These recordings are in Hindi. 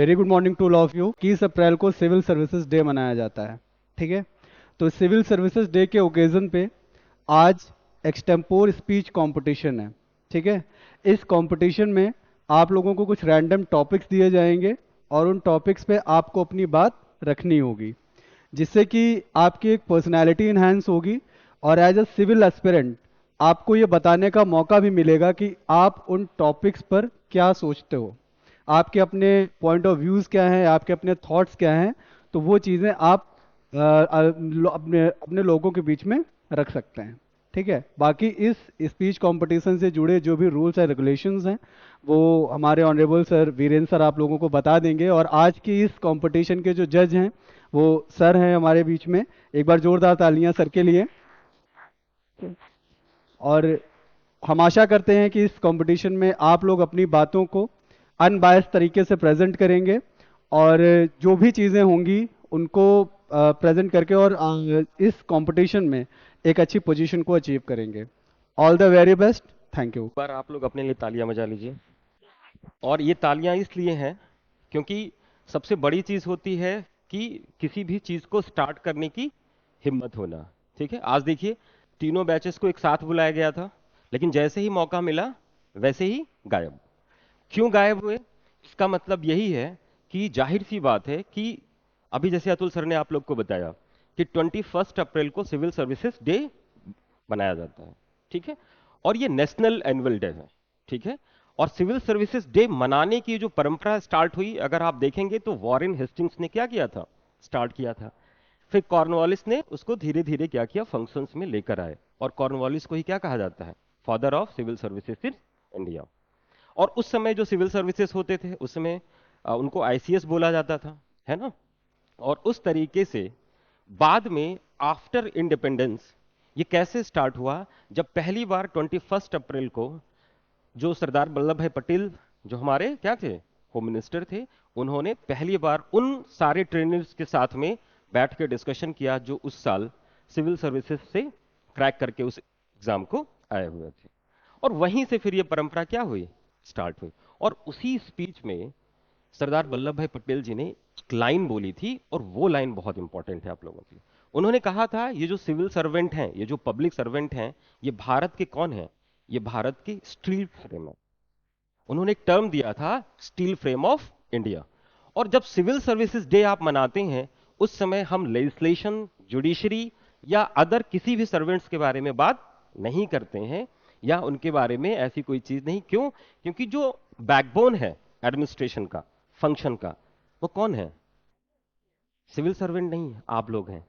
Very good morning to all of you. 21 अप्रैल को सिविल सर्विसेज डे मनाया जाता है, ठीक है। तो सिविल सर्विसेज डे के ओकेजन पे आज एक्सटेम्पोर स्पीच कंपटीशन है, ठीक है। इस कंपटीशन में आप लोगों को कुछ रैंडम टॉपिक्स दिए जाएंगे और उन टॉपिक्स पे आपको अपनी बात रखनी होगी, जिससे कि आपकी एक पर्सनैलिटी इन्हांस होगी और एज अ सिविल एस्पिरेंट आपको ये बताने का मौका भी मिलेगा कि आप उन टॉपिक्स पर क्या सोचते हो, आपके अपने पॉइंट ऑफ व्यूज़ क्या हैं, आपके अपने थॉट्स क्या हैं। तो वो चीज़ें आप अपने अपने लोगों के बीच में रख सकते हैं, ठीक है। बाकी इस स्पीच कंपटीशन से जुड़े जो भी रूल्स एंड रेगुलेशंस हैं वो हमारे ऑनरेबल सर वीरेंद्र सर आप लोगों को बता देंगे। और आज की इस कंपटीशन के जो जज हैं वो सर हैं हमारे बीच में। एक बार जोरदार तालियां सर के लिए। और हम आशा करते हैं कि इस कंपटीशन में आप लोग अपनी बातों को अनबायस्ड तरीके से प्रेजेंट करेंगे और जो भी चीज़ें होंगी उनको प्रेजेंट करके और इस कंपटीशन में एक अच्छी पोजीशन को अचीव करेंगे। All the very best. Thank you. बार आप लोग अपने लिए तालियां बजा लीजिए। और ये तालियां इसलिए हैं क्योंकि सबसे बड़ी चीज होती है कि किसी भी चीज को स्टार्ट करने की हिम्मत होना। ठीक है, आज देखिए तीनों बैचेस को एक साथ बुलाया गया था, लेकिन जैसे ही मौका मिला वैसे ही गायब। क्यों गायब हुए? इसका मतलब यही है कि जाहिर सी बात है कि अभी जैसे अतुल सर ने आप लोग को बताया कि 21 अप्रैल को सिविल सर्विसेज डे बनाया जाता है, ठीक है। और ये नेशनल एनुअल डे है, ठीक है। और सिविल सर्विसेज डे मनाने की जो परंपरा स्टार्ट हुई, अगर आप देखेंगे तो वॉरेन हेस्टिंग्स ने क्या किया था, स्टार्ट किया था। फिर कॉर्नवालिस ने उसको धीरे धीरे क्या किया, फंक्शंस में लेकर आए। और कॉर्नवालिस को ही क्या कहा जाता है, father of civil services in India. और उस समय जो सिविल सर्विसेज होते थे उस समय उनको आईसीएस बोला जाता था, है ना। और उस तरीके से बाद में आफ्टर इंडिपेंडेंस ये कैसे स्टार्ट हुआ, जब पहली बार 21 अप्रैल को जो सरदार वल्लभ भाई पटेल जो हमारे क्या थे, होम मिनिस्टर थे, उन्होंने पहली बार उन सारे ट्रेनर्स के साथ में बैठ के डिस्कशन किया जो उस साल सिविल सर्विसेज से क्रैक करके उस एग्जाम को आए हुए थे। और वहीं से फिर ये परंपरा क्या हुई, स्टार्ट हुई। और उसी स्पीच में सरदार वल्लभ भाई पटेल जी ने एक लाइन बोली थी, और वो लाइन बहुत इंपॉर्टेंट है आप लोगों के लिए। उन्होंने कहा था ये जो सिविल सर्वेंट हैं, ये जो पब्लिक सर्वेंट हैं, ये भारत के कौन है, ये भारत के स्टील फ्रेम है। उन्होंने एक टर्म दिया था, स्टील फ्रेम ऑफ इंडिया। और जब सिविल सर्विसेज डे आप मनाते हैं उस समय हम लेजिस्लेशन, जुडिशरी या अदर किसी भी सर्वेंट्स के बारे में बात नहीं करते हैं, या उनके बारे में ऐसी कोई चीज नहीं। क्यों? क्योंकि जो बैकबोन है एडमिनिस्ट्रेशन का, फंक्शन का, वो कौन है? सिविल सर्वेंट नहीं है, आप लोग हैं।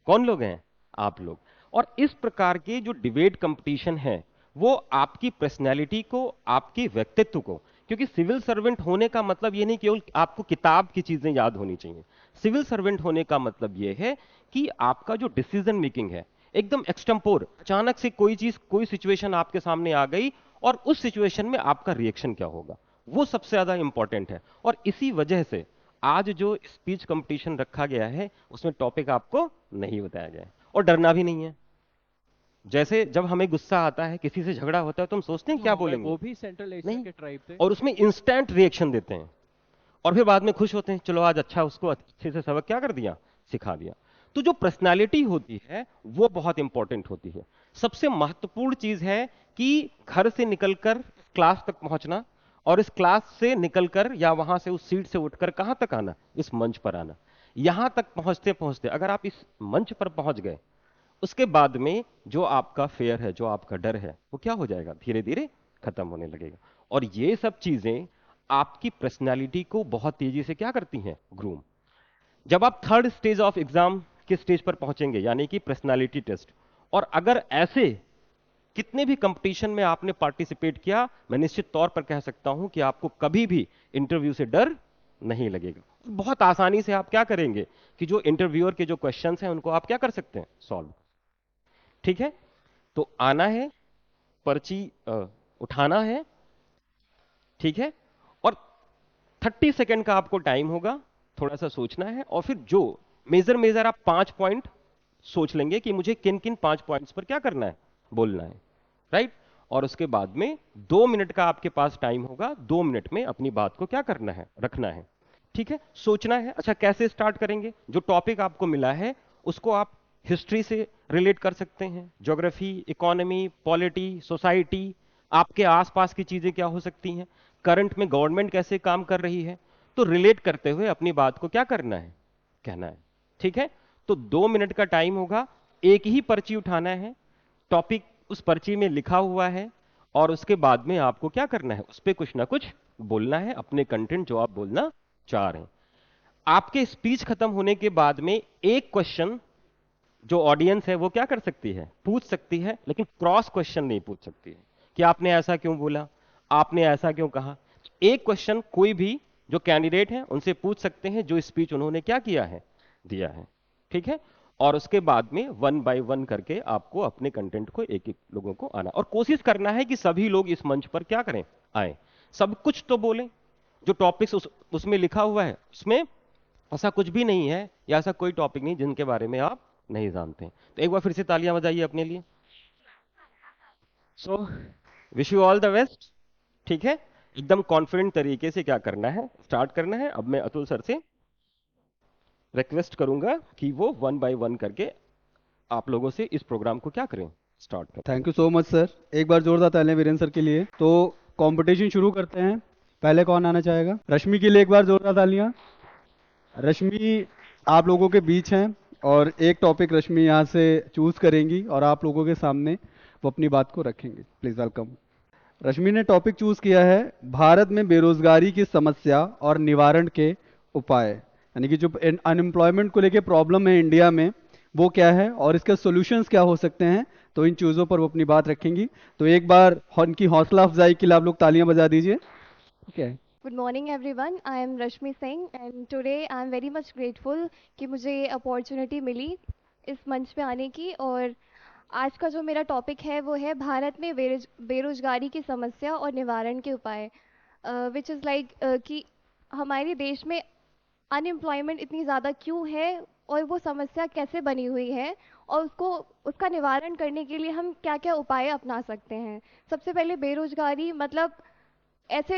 कौन लोग हैं? आप लोग। और इस प्रकार के जो डिबेट कंपटीशन है वो आपकी पर्सनैलिटी को, आपके व्यक्तित्व को, क्योंकि सिविल सर्वेंट होने का मतलब ये नहीं केवल आपको किताब की चीजें याद होनी चाहिए। सिविल सर्वेंट होने का मतलब ये है कि आपका जो डिसीजन मेकिंग है एकदम एक्सटेम्पोर, अचानक से कोई चीज, कोई सिचुएशन आपके सामने आ गई और उस सिचुएशन में आपका रिएक्शन क्या होगा, वो सबसे ज्यादा इंपॉर्टेंट है। और इसी वजह से आज जो स्पीच कंपटीशन रखा गया है उसमें टॉपिक आपको नहीं बताया गया है, और डरना भी नहीं है। जैसे जब हमें गुस्सा आता है, किसी से झगड़ा होता है, तो हम सोचते हैं तो क्या हमारे बोलेंगे, वो भी सेंट्रल एशिया नहीं, के ट्राइब थे। और उसमें इंस्टेंट रिएक्शन देते हैं। और फिर बाद में खुश होते हैं, चलो आज अच्छा उसको अच्छे से सबक क्या कर दिया, सिखा दिया। तो जो पर्सनालिटी होती है वो बहुत इंपॉर्टेंट होती है। सबसे महत्वपूर्ण चीज है कि घर से निकलकर क्लास तक पहुंचना, और इस क्लास से निकलकर या वहां से उस सीट से उठकर कहां तक आना, इस मंच पर आना। यहां तक पहुंचते पहुंचते अगर आप इस मंच पर पहुंच गए, उसके बाद में जो आपका फेयर है, जो आपका डर है, वो क्या हो जाएगा, धीरे धीरे खत्म होने लगेगा। और ये सब चीजें आपकी पर्सनालिटी को बहुत तेजी से क्या करती हैं, ग्रूम। जब आप थर्ड स्टेज ऑफ एग्जाम के स्टेज पर पहुंचेंगे, यानी कि पर्सनालिटी टेस्ट, और अगर ऐसे कितने भी कंपटीशन में आपने पार्टिसिपेट किया, मैं निश्चित तौर पर कह सकता हूं कि आपको कभी भी इंटरव्यू से डर नहीं लगेगा। बहुत आसानी से आप क्या करेंगे कि जो इंटरव्यूअर के जो क्वेश्चंस हैं उनको आप क्या कर सकते हैं, सॉल्व। ठीक है, तो आना है, पर्ची उठाना है, ठीक है। और 30 सेकेंड का आपको टाइम होगा, थोड़ा सा सोचना है, और फिर जो मेजर मेजर आप 5 पॉइंट सोच लेंगे कि मुझे किन किन 5 पॉइंट्स पर क्या करना है, बोलना है, राइट। और उसके बाद में 2 मिनट का आपके पास टाइम होगा। 2 मिनट में अपनी बात को क्या करना है, रखना है। ठीक है, सोचना है। अच्छा, कैसे स्टार्ट करेंगे? जो टॉपिक आपको मिला है उसको आप हिस्ट्री से रिलेट कर सकते हैं, ज्योग्राफी, इकोनॉमी, पॉलिटी, सोसाइटी, आपके आसपास की चीजें क्या हो सकती हैं, करंट में गवर्नमेंट कैसे काम कर रही है, तो रिलेट करते हुए अपनी बात को क्या करना है, कहना है। ठीक है, तो 2 मिनट का टाइम होगा, एक ही पर्ची उठाना है, टॉपिक उस पर्ची में लिखा हुआ है, और उसके बाद में आपको क्या करना है, उस पर कुछ ना कुछ बोलना है, अपने कंटेंट जो आप बोलना चाह रहे हैं। आपके स्पीच खत्म होने के बाद में एक क्वेश्चन जो ऑडियंस है वो क्या कर सकती है, पूछ सकती है, लेकिन क्रॉस क्वेश्चन नहीं पूछ सकती है कि आपने ऐसा क्यों बोला, आपने ऐसा क्यों कहा। एक क्वेश्चन कोई भी जो कैंडिडेट है उनसे पूछ सकते हैं जो स्पीच उन्होंने क्या किया है, दिया है। ठीक है, और उसके बाद में 1 बाय 1 करके आपको अपने कंटेंट को एक एक लोगों को आना, और कोशिश करना है कि सभी लोग इस मंच पर क्या करें, आए, सब कुछ तो बोलें। जो टॉपिक्स उसमें लिखा हुआ है उसमें ऐसा कुछ भी नहीं है, या ऐसा कोई टॉपिक नहीं जिनके बारे में आप नहीं जानते हैं। तो एक बार फिर से तालियां बजाइए अपने लिए। So wish you all the best. ठीक है, एकदम कॉन्फिडेंट तरीके से क्या करना है, स्टार्ट करना है। अब मैं अतुल सर से रिक्वेस्ट करूंगा कि वो 1 बाय 1 करके आप लोगों से इस प्रोग्राम को क्या करें, स्टार्ट करें। Thank you so much sir, एक बार जोरदार तालियां वीरेंद्र सर के लिए। तो कंपटीशन शुरू करते हैं। पहले कौन आना चाहेगा? रश्मि के लिए एक बार जोरदार तालियां। रश्मि आप लोगों के बीच हैं और एक टॉपिक रश्मि यहाँ से चूज करेंगी और आप लोगों के सामने वो अपनी बात को रखेंगे। Please welcome. रश्मि ने टॉपिक चूज किया है भारत में बेरोजगारी की समस्या और निवारण के उपाय, यानी कि जो अनएम्प्लॉयमेंट को लेके प्रॉब्लम है इंडिया में वो क्या है और इसके सॉल्यूशंस क्या हो सकते हैं, तो इन चीज़ों पर वो अपनी बात रखेंगी। तो एक बार उनकी हौसला अफजाई के लिए आप लोग तालियां बजा दीजिए। ठीक है। Good morning everyone. I am Rashmi Singh and today I am very much grateful कि मुझे अपॉर्चुनिटी मिली इस मंच पे आने की। और आज का जो मेरा टॉपिक है वो है भारत में बेरोजगारी की समस्या और निवारण के उपाय, विच इज़ लाइक कि हमारे देश में अनएम्प्लॉयमेंट इतनी ज़्यादा क्यों है और वो समस्या कैसे बनी हुई है और उसका निवारण करने के लिए हम क्या क्या उपाय अपना सकते हैं। सबसे पहले बेरोजगारी मतलब ऐसे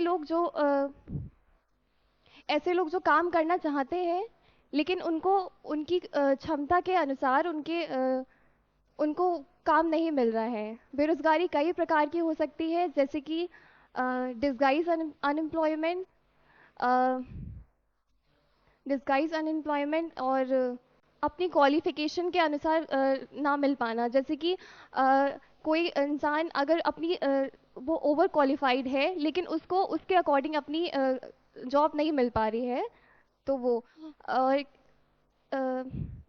लोग जो काम करना चाहते हैं लेकिन उनको उनकी क्षमता के अनुसार उनको काम नहीं मिल रहा है। बेरोजगारी कई प्रकार की हो सकती है, जैसे कि डिस्गाइज अनएम्प्लॉयमेंट और अपनी क्वालिफिकेशन के अनुसार ना मिल पाना। जैसे कि कोई इंसान अगर वो ओवर क्वालिफाइड है लेकिन उसको उसके अकॉर्डिंग अपनी जॉब नहीं मिल पा रही है, तो वो और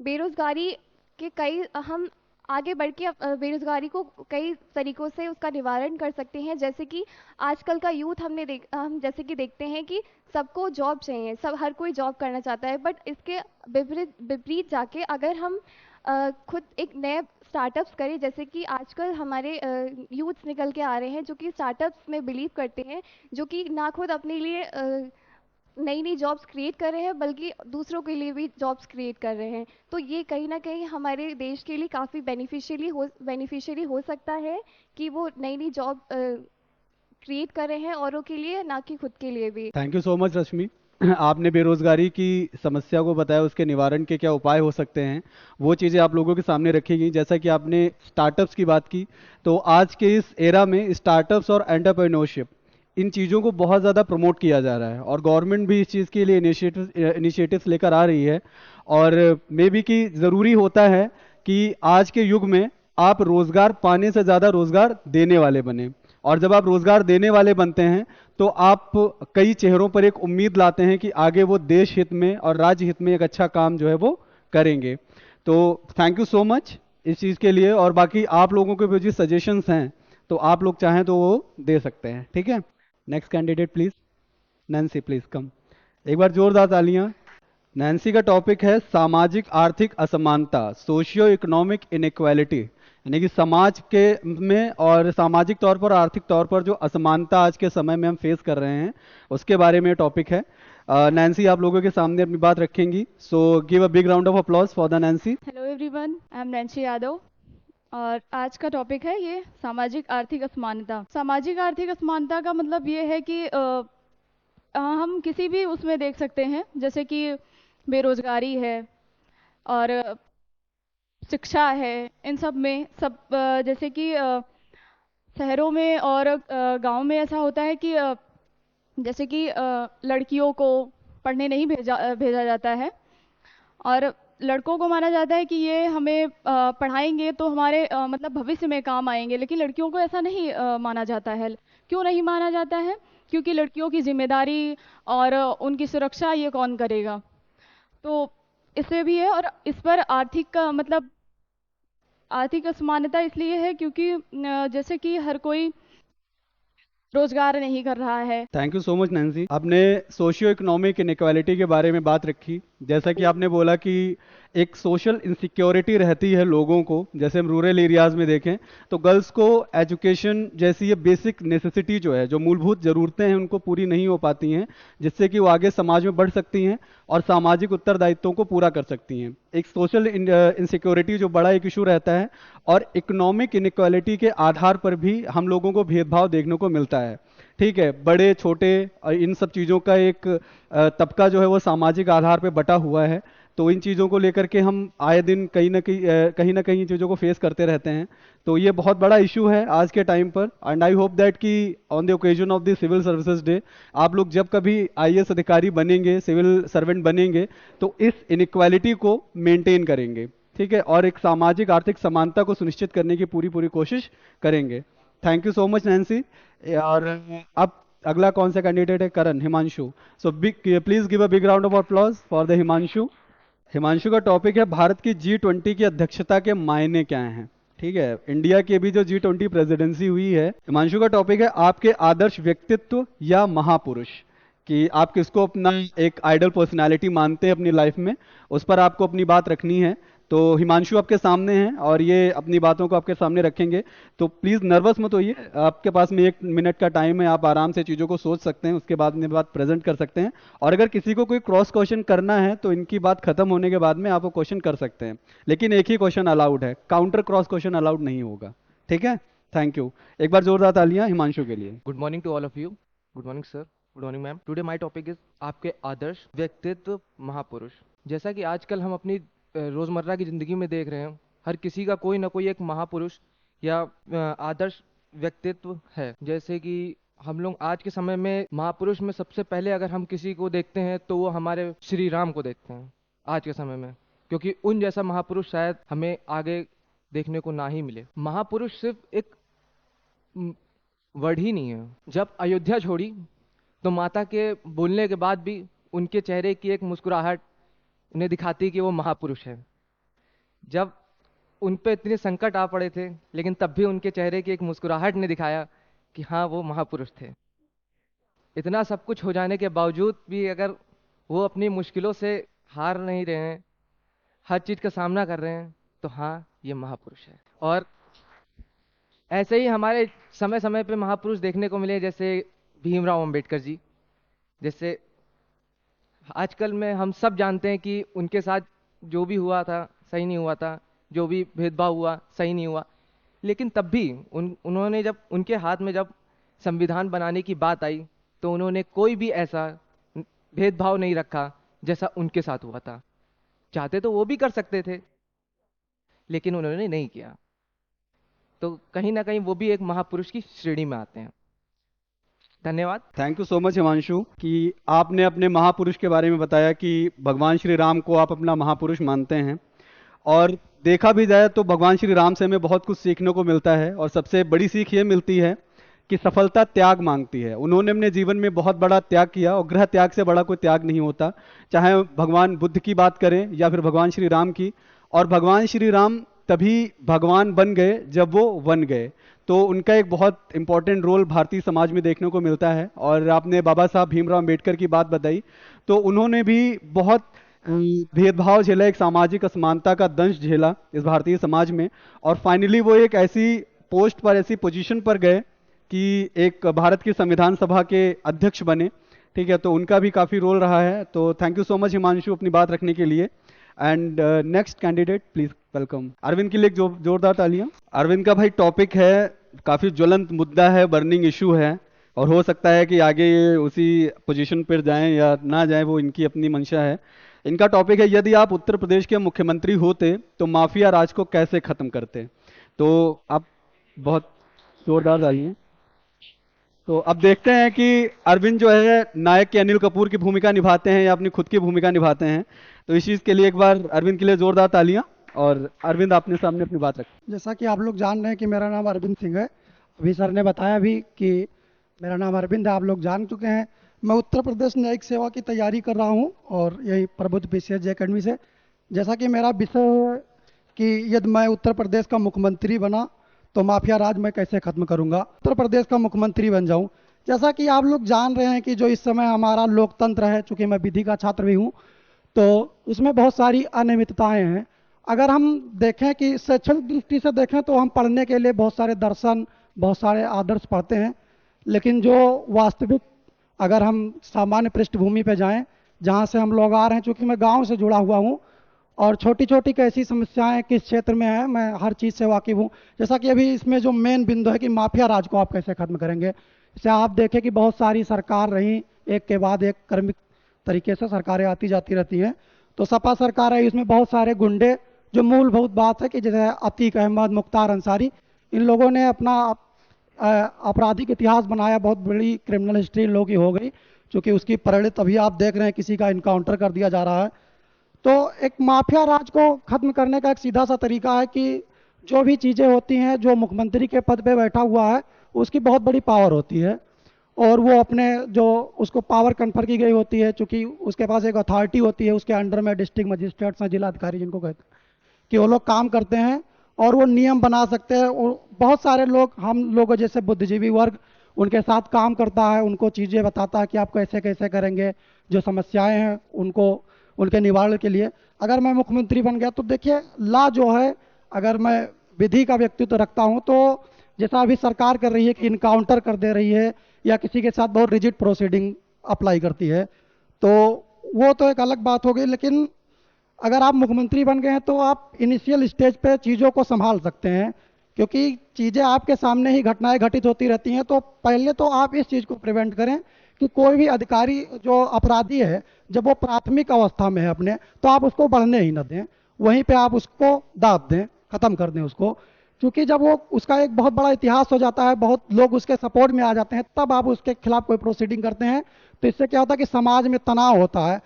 बेरोजगारी के कई हम आगे बढ़ के बेरोजगारी को कई तरीकों से उसका निवारण कर सकते हैं। जैसे कि आजकल का यूथ हम जैसे कि देखते हैं कि सबको जॉब चाहिए, हर कोई जॉब करना चाहता है, बट इसके विपरीत जाके अगर हम खुद एक नए स्टार्टअप्स करें, जैसे कि आजकल हमारे यूथ्स निकल के आ रहे हैं जो कि स्टार्टअप्स में बिलीव करते हैं, जो कि ना खुद अपने लिए नई नई जॉब्स क्रिएट कर रहे हैं बल्कि दूसरों के लिए भी जॉब्स क्रिएट कर रहे हैं। तो ये कहीं ना कहीं हमारे देश के लिए काफ़ी बेनिफिशियरी हो सकता है कि वो नई नई जॉब क्रिएट कर रहे हैं औरों के लिए, ना कि खुद के लिए भी। थैंक यू सो मच रश्मि। आपने बेरोजगारी की समस्या को बताया, उसके निवारण के क्या उपाय हो सकते हैं, वो चीज़ें आप लोगों के सामने रखी गई। जैसा कि आपने स्टार्टअप्स की बात की, तो आज के इस एरा में स्टार्टअप्स और एंटरप्रेन्योरशिप इन चीज़ों को बहुत ज़्यादा प्रमोट किया जा रहा है और गवर्नमेंट भी इस चीज़ के लिए इनिशिएटिव्स लेकर आ रही है। और मे बी कि ज़रूरी होता है कि आज के युग में आप रोज़गार पाने से ज़्यादा रोज़गार देने वाले बने, और जब आप रोज़गार देने वाले बनते हैं तो आप कई चेहरों पर एक उम्मीद लाते हैं कि आगे वो देश हित में और राज्य हित में एक अच्छा काम जो है वो करेंगे। तो थैंक यू सो मच इस चीज़ के लिए। और बाकी आप लोगों के जो सजेशंस हैं तो आप लोग चाहें तो वो दे सकते हैं। ठीक है, next candidate please. Nancy please come. एक बार जोरदार तालियां। नैन्सी का टॉपिक है सामाजिक आर्थिक असमानता, सोशियो इकोनॉमिक इनइक्वालिटी, यानी कि समाज के में और सामाजिक तौर पर आर्थिक तौर पर जो असमानता आज के समय में हम फेस कर रहे हैं उसके बारे में टॉपिक है। नैन्सी आप लोगों के सामने अपनी बात रखेंगी, so give a big round of applause for the Nancy. Hello everyone, I am Nancy Yadav. और आज का टॉपिक है ये सामाजिक आर्थिक असमानता। सामाजिक आर्थिक असमानता का मतलब ये है कि हम किसी भी उसमें देख सकते हैं, जैसे कि बेरोजगारी है और शिक्षा है। इन सब में सब जैसे कि शहरों में और गांव में ऐसा होता है कि जैसे कि लड़कियों को पढ़ने नहीं भेजा जाता है, और लड़कों को माना जाता है कि ये हमें पढ़ाएंगे तो हमारे मतलब भविष्य में काम आएंगे, लेकिन लड़कियों को ऐसा नहीं माना जाता है। क्यों नहीं माना जाता है? क्योंकि लड़कियों की जिम्मेदारी और उनकी सुरक्षा ये कौन करेगा। तो इससे भी है, और इस पर आर्थिक का मतलब आर्थिक असमानता इसलिए है क्योंकि जैसे कि हर कोई रोजगार नहीं कर रहा है। Thank you so much Nancy. आपने सोशियो इकोनॉमिक इनइक्वालिटी के बारे में बात रखी। जैसा कि आपने बोला कि एक सोशल इनसिक्योरिटी रहती है लोगों को, जैसे हम रूरल एरियाज में देखें तो गर्ल्स को एजुकेशन जैसी ये बेसिक नेसेसिटी जो है, जो मूलभूत ज़रूरतें हैं, उनको पूरी नहीं हो पाती हैं, जिससे कि वो आगे समाज में बढ़ सकती हैं और सामाजिक उत्तरदायित्वों को पूरा कर सकती हैं। एक सोशल इनसिक्योरिटी जो बड़ा एक इशू रहता है, और इकोनॉमिक इनइक्वालिटी के आधार पर भी हम लोगों को भेदभाव देखने को मिलता है। ठीक है, बड़े छोटे इन सब चीज़ों का एक तबका जो है वो सामाजिक आधार पे बटा हुआ है। तो इन चीज़ों को लेकर के हम आए दिन कहीं ना कहीं चीज़ों को फेस करते रहते हैं। तो ये बहुत बड़ा इशू है आज के टाइम पर, एंड आई होप दैट कि on the occasion of the civil services day आप लोग जब कभी आईएएस अधिकारी बनेंगे, सिविल सर्वेंट बनेंगे, तो इस इनइक्वालिटी को मेंटेन करेंगे। ठीक है, और एक सामाजिक आर्थिक समानता को सुनिश्चित करने की पूरी कोशिश करेंगे। Thank you so much Nancy. और अब अगला कौन सा कैंडिडेट है? Karan, Himanshu. So please give a big round of applause for the Himanshu. Himanshu का टॉपिक है भारत की G20 की अध्यक्षता के मायने क्या हैं। ठीक है, इंडिया की अभी जो G20 प्रेसिडेंसी हुई है, हिमांशु का टॉपिक है आपके आदर्श व्यक्तित्व या महापुरुष, कि आप किसको अपना एक आइडल पर्सनालिटी मानते हैं अपनी लाइफ में, उस पर आपको अपनी बात रखनी है। तो हिमांशु आपके सामने हैं और ये अपनी बातों को आपके सामने रखेंगे, तो प्लीज नर्वस मत होइए। आपके पास में 1 मिनट का टाइम है, आप आराम से चीज़ों को सोच सकते हैं, उसके बाद में बात प्रेजेंट कर सकते हैं। और अगर किसी को कोई क्रॉस क्वेश्चन करना है तो इनकी बात खत्म होने के बाद में आप वो क्वेश्चन कर सकते हैं, लेकिन एक ही क्वेश्चन अलाउड है, काउंटर क्रॉस क्वेश्चन अलाउड नहीं होगा। ठीक है, थैंक यू। एक बार जोरदार तालियां हिमांशु के लिए। Good morning to all of you. Good morning sir, good morning ma'am. Today my topic is आपके आदर्श व्यक्तित्व महापुरुष। जैसा कि आजकल हम अपनी रोजमर्रा की जिंदगी में देख रहे हैं, हर किसी का कोई ना कोई एक महापुरुष या आदर्श व्यक्तित्व है। जैसे कि हम लोग आज के समय में महापुरुष में सबसे पहले अगर हम किसी को देखते हैं तो वो हमारे श्री राम को देखते हैं आज के समय में, क्योंकि उन जैसा महापुरुष शायद हमें आगे देखने को ना ही मिले। महापुरुष सिर्फ एक वर्ड ही नहीं है। जब अयोध्या छोड़ी तो माता के बोलने के बाद भी उनके चेहरे की एक मुस्कुराहट उन्हें दिखाती कि वो महापुरुष है। जब उन पे इतने संकट आ पड़े थे, लेकिन तब भी उनके चेहरे की एक मुस्कुराहट ने दिखाया कि हाँ वो महापुरुष थे। इतना सब कुछ हो जाने के बावजूद भी अगर वो अपनी मुश्किलों से हार नहीं रहे हैं, हर चीज़ का सामना कर रहे हैं, तो हाँ ये महापुरुष है। और ऐसे ही हमारे समय समय पे महापुरुष देखने को मिले, जैसे भीमराव अंबेडकर जी। जैसे आजकल में हम सब जानते हैं कि उनके साथ जो भी हुआ था सही नहीं हुआ था, जो भी भेदभाव हुआ सही नहीं हुआ, लेकिन तब भी उन्होंने जब उनके हाथ में जब संविधान बनाने की बात आई तो उन्होंने कोई भी ऐसा भेदभाव नहीं रखा जैसा उनके साथ हुआ था। चाहते तो वो भी कर सकते थे, लेकिन उन्होंने नहीं किया। तो कहीं ना कहीं वो भी एक महापुरुष की श्रेणी में आते हैं। धन्यवाद। Thank you so much Himanshu कि आपने अपने महापुरुष के बारे में बताया कि भगवान श्री राम को आप अपना महापुरुष मानते हैं। और देखा भी जाए तो भगवान श्री राम से हमें बहुत कुछ सीखने को मिलता है, और सबसे बड़ी सीख ये मिलती है कि सफलता त्याग मांगती है। उन्होंने अपने जीवन में बहुत बड़ा त्याग किया, और गृह त्याग से बड़ा कोई त्याग नहीं होता। चाहे भगवान बुद्ध की बात करें या फिर भगवान श्री राम की। और भगवान श्री राम तभी भगवान बन गए जब वो वन गए। तो उनका एक बहुत इंपॉर्टेंट रोल भारतीय समाज में देखने को मिलता है। और आपने बाबा साहब भीमराव अंबेडकर की बात बताई, तो उन्होंने भी बहुत भेदभाव झेला, एक सामाजिक असमानता का दंश झेला इस भारतीय समाज में, और फाइनली वो एक ऐसी पोस्ट पर, ऐसी पोजीशन पर गए कि एक भारत की संविधान सभा के अध्यक्ष बने। ठीक है, तो उनका भी काफ़ी रोल रहा है। तो thank you so much Himanshu अपनी बात रखने के लिए। And next candidate please welcome. Arvind के लिए जोरदार तालियां। अरविंद का भाई टॉपिक है, काफ़ी ज्वलंत मुद्दा है, बर्निंग इशू है, और हो सकता है कि आगे ये उसी पोजीशन पर जाएं या ना जाएं, वो इनकी अपनी मंशा है। इनका टॉपिक है, यदि आप उत्तर प्रदेश के मुख्यमंत्री होते तो माफिया राज को कैसे खत्म करते। तो आप बहुत जोरदार डालिए। तो अब देखते हैं कि अरविंद जो है नायक के अनिल कपूर की भूमिका निभाते हैं या अपनी खुद की भूमिका निभाते हैं। तो इस चीज़ के लिए एक बार अरविंद के लिए जोरदार तालियां। और अरविंद, आपने सामने अपनी बात रखी। जैसा कि आप लोग जान रहे हैं कि मेरा नाम अरविंद सिंह है। अभी सर ने बताया भी कि मेरा नाम अरविंद है, आप लोग जान चुके हैं। मैं उत्तर प्रदेश न्यायिक सेवा की तैयारी कर रहा हूं और यही प्रबुद्ध PCSJ अकेडमी से। जैसा कि मेरा विषय है कि यदि मैं उत्तर प्रदेश का मुख्यमंत्री बना तो माफिया राज मैं कैसे खत्म करूंगा, उत्तर प्रदेश का मुख्यमंत्री बन जाऊं। जैसा कि आप लोग जान रहे हैं कि जो इस समय हमारा लोकतंत्र है, चूंकि मैं विधि का छात्र भी हूं, तो उसमें बहुत सारी अनियमितताएं हैं। अगर हम देखें कि शैक्षणिक दृष्टि से देखें तो हम पढ़ने के लिए बहुत सारे दर्शन, बहुत सारे आदर्श पढ़ते हैं, लेकिन जो वास्तविक अगर हम सामान्य पृष्ठभूमि पे जाएं, जहां से हम लोग आ रहे हैं, चूंकि मैं गांव से जुड़ा हुआ हूं और छोटी छोटी कैसी समस्याएं किस क्षेत्र में है मैं हर चीज़ से वाकिफ हूँ। जैसा कि अभी इसमें जो मेन बिंदु है कि माफिया राज को आप कैसे खत्म करेंगे। जैसे आप देखें कि बहुत सारी सरकार रही, एक के बाद एक क्रमिक तरीके से सरकारें आती जाती रहती हैं। तो सपा सरकार है, इसमें बहुत सारे गुंडे, जो मूलभूत बात है कि जैसे अतीक अहमद, मुख्तार अंसारी, इन लोगों ने अपना आपराधिक इतिहास बनाया, बहुत बड़ी क्रिमिनल हिस्ट्री इन लोगों की हो गई, क्योंकि उसकी परिणत अभी आप देख रहे हैं किसी का इनकाउंटर कर दिया जा रहा है। तो एक माफिया राज को खत्म करने का एक सीधा सा तरीका है कि जो भी चीज़ें होती हैं, जो मुख्यमंत्री के पद पे बैठा हुआ है उसकी बहुत बड़ी पावर होती है और वो अपने जो उसको पावर कन्फर की गई होती है, चूंकि उसके पास एक अथॉरिटी होती है, उसके अंडर में डिस्ट्रिक्ट मजिस्ट्रेट्स हैं, जिला अधिकारी जिनको कहते हैं, कि वो लोग काम करते हैं और वो नियम बना सकते हैं। और बहुत सारे लोग, हम लोगों जैसे बुद्धिजीवी वर्ग, उनके साथ काम करता है, उनको चीज़ें बताता है कि आप कैसे कैसे करेंगे, जो समस्याएं हैं उनको उनके निवारण के लिए। अगर मैं मुख्यमंत्री बन गया तो देखिए, ला जो है, अगर मैं विधि का व्यक्तित्व रखता हूं तो जैसा अभी सरकार कर रही है कि इनकाउंटर कर दे रही है या किसी के साथ बहुत रिजिड प्रोसीडिंग अप्लाई करती है, तो वो तो एक अलग बात हो गई। लेकिन अगर आप मुख्यमंत्री बन गए हैं तो आप इनिशियल स्टेज पे चीज़ों को संभाल सकते हैं, क्योंकि चीज़ें आपके सामने ही घटनाएं घटित होती रहती हैं। तो पहले तो आप इस चीज़ को प्रिवेंट करें कि कोई भी अधिकारी जो अपराधी है, जब वो प्राथमिक अवस्था में है अपने, तो आप उसको बढ़ने ही न दें, वहीं पे आप उसको दाब दें, खत्म कर दें उसको। क्योंकि जब वो उसका एक बहुत बड़ा इतिहास हो जाता है, बहुत लोग उसके सपोर्ट में आ जाते हैं, तब आप उसके खिलाफ कोई प्रोसीडिंग करते हैं, तो इससे क्या होता है कि समाज में तनाव होता है,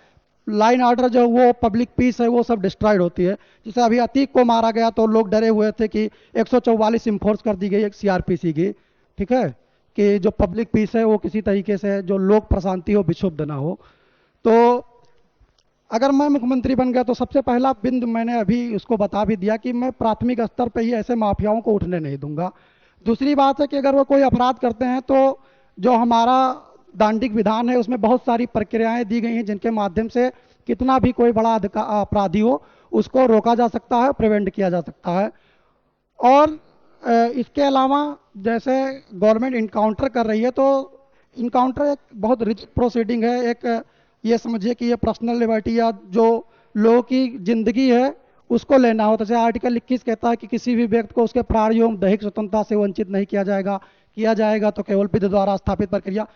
लाइन ऑर्डर जो वो पब्लिक पीस है वो सब डिस्ट्रॉयड होती है। जैसे अभी अतीक को मारा गया तो लोग डरे हुए थे कि 144 इंफोर्स कर दी गई एक CRPC की, ठीक है, कि जो पब्लिक पीस है वो किसी तरीके से जो लोक प्रशांति हो, विक्षुब्ध ना हो। तो अगर मैं मुख्यमंत्री बन गया तो सबसे पहला बिंदु मैंने अभी उसको बता भी दिया कि मैं प्राथमिक स्तर पर ही ऐसे माफियाओं को उठने नहीं दूंगा। दूसरी बात है कि अगर वो कोई अपराध करते हैं तो जो हमारा दांडिक विधान है उसमें बहुत सारी प्रक्रियाएं दी गई हैं, जिनके माध्यम से कितना भी कोई बड़ा अपराधी हो उसको रोका जा सकता है, प्रिवेंट किया जा सकता है। और इसके अलावा जैसे गवर्नमेंट इनकाउंटर कर रही है, तो इनकाउंटर एक बहुत रिजिड प्रोसीडिंग है। एक ये समझिए कि ये पर्सनल लिबर्टी या जो लोगों की जिंदगी है उसको लेना होता है। जैसे आर्टिकल 21 कहता है कि किसी भी व्यक्ति को उसके प्राणियों दैहिक स्वतंत्रता से वंचित नहीं किया जाएगा तो केवल विधि द्वारा स्थापित प्रक्रिया।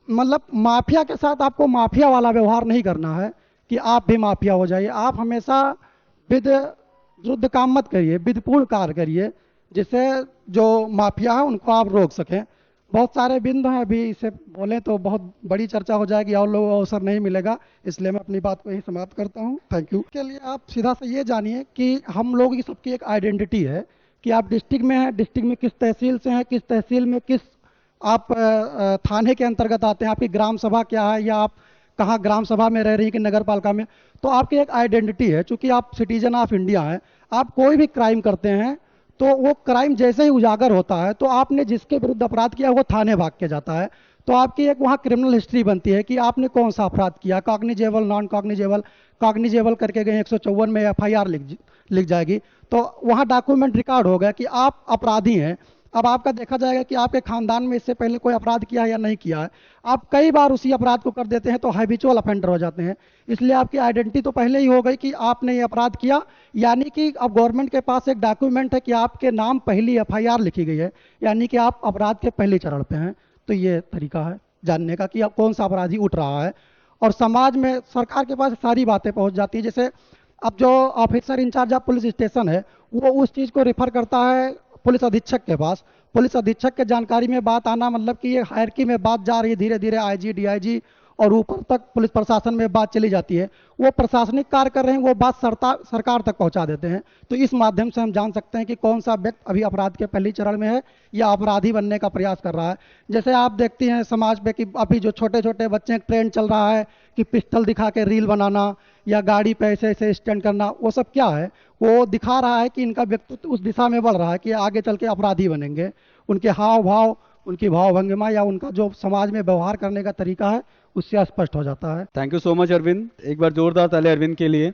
मतलब माफिया के साथ आपको माफिया वाला व्यवहार नहीं करना है कि आप भी माफिया हो जाइए। आप हमेशा विध विरुद्ध काम मत करिए, विधिपूर्ण कार्य करिए, जिससे जो माफिया है उनको आप रोक सकें। बहुत सारे बिंदु हैं, अभी इसे बोलें तो बहुत बड़ी चर्चा हो जाएगी और लोगों को अवसर नहीं मिलेगा, इसलिए मैं अपनी बात को यही समाप्त करता हूं। Thank you. के लिए आप सीधा से ये जानिए कि हम लोग की सबकी एक आइडेंटिटी है कि आप डिस्ट्रिक्ट में हैं, डिस्ट्रिक्ट में किस तहसील से हैं, किस तहसील में किस आप थाने के अंतर्गत आते हैं, आपकी ग्राम सभा क्या है, या आप कहाँ ग्राम सभा में रह रही हैं कि नगर पालिका में, तो आपकी एक आइडेंटिटी है। चूंकि आप सिटीजन ऑफ इंडिया हैं, आप कोई भी क्राइम करते हैं तो वो क्राइम जैसे ही उजागर होता है तो आपने जिसके विरुद्ध अपराध किया वो थाने भाग के जाता है, तो आपकी एक वहाँ क्रिमिनल हिस्ट्री बनती है कि आपने कौन सा अपराध किया, कॉग्निजेबल, नॉन कॉग्निजेबल, कॉग्निजेबल करके गए 154 में FIR लिख जाएगी, तो वहाँ डॉक्यूमेंट रिकॉर्ड हो गया कि आप अपराधी हैं। अब आपका देखा जाएगा कि आपके खानदान में इससे पहले कोई अपराध किया है या नहीं किया है, आप कई बार उसी अपराध को कर देते हैं तो हैबिचुअल ऑफेंडर हो जाते हैं। इसलिए आपकी आइडेंटिटी तो पहले ही हो गई कि आपने ये अपराध किया, यानी कि अब गवर्नमेंट के पास एक डॉक्यूमेंट है कि आपके नाम पहली एफआईआर लिखी गई है, यानी कि आप अपराध के पहले चरण पे हैं। तो ये तरीका है जानने का कि अब कौन सा अपराधी उठ रहा है। और समाज में सरकार के पास सारी बातें पहुंच जाती है। जैसे अब जो officer in-charge of police station है वो उस चीज़ को रेफर करता है पुलिस अधीक्षक के पास। पुलिस अधीक्षक के जानकारी में बात आना मतलब कि ये हायरकी में बात जा रही है, धीरे धीरे आईजी डीआईजी और ऊपर तक पुलिस प्रशासन में बात चली जाती है। वो प्रशासनिक कार्य कर रहे हैं, वो बात सरकार तक पहुंचा देते हैं। तो इस माध्यम से हम जान सकते हैं कि कौन सा व्यक्ति अभी अपराध के पहले चरण में है या अपराधी बनने का प्रयास कर रहा है। जैसे आप देखती हैं समाज में कि अभी जो छोटे छोटे बच्चे ट्रेंड चल रहा है कि पिस्टल दिखा के रील बनाना या गाड़ी पे ऐसे ऐसे स्टैंड करना, वो सब क्या है? वो दिखा रहा है कि इनका व्यक्तित्व उस दिशा में बढ़ रहा है कि आगे चल के अपराधी बनेंगे। उनके हाव भाव, उनकी भाव भंगिमा या उनका जो समाज में व्यवहार करने का तरीका है उससे स्पष्ट हो जाता है। Thank you so much Arvind, एक बार जोरदार ताली अरविंद के लिए।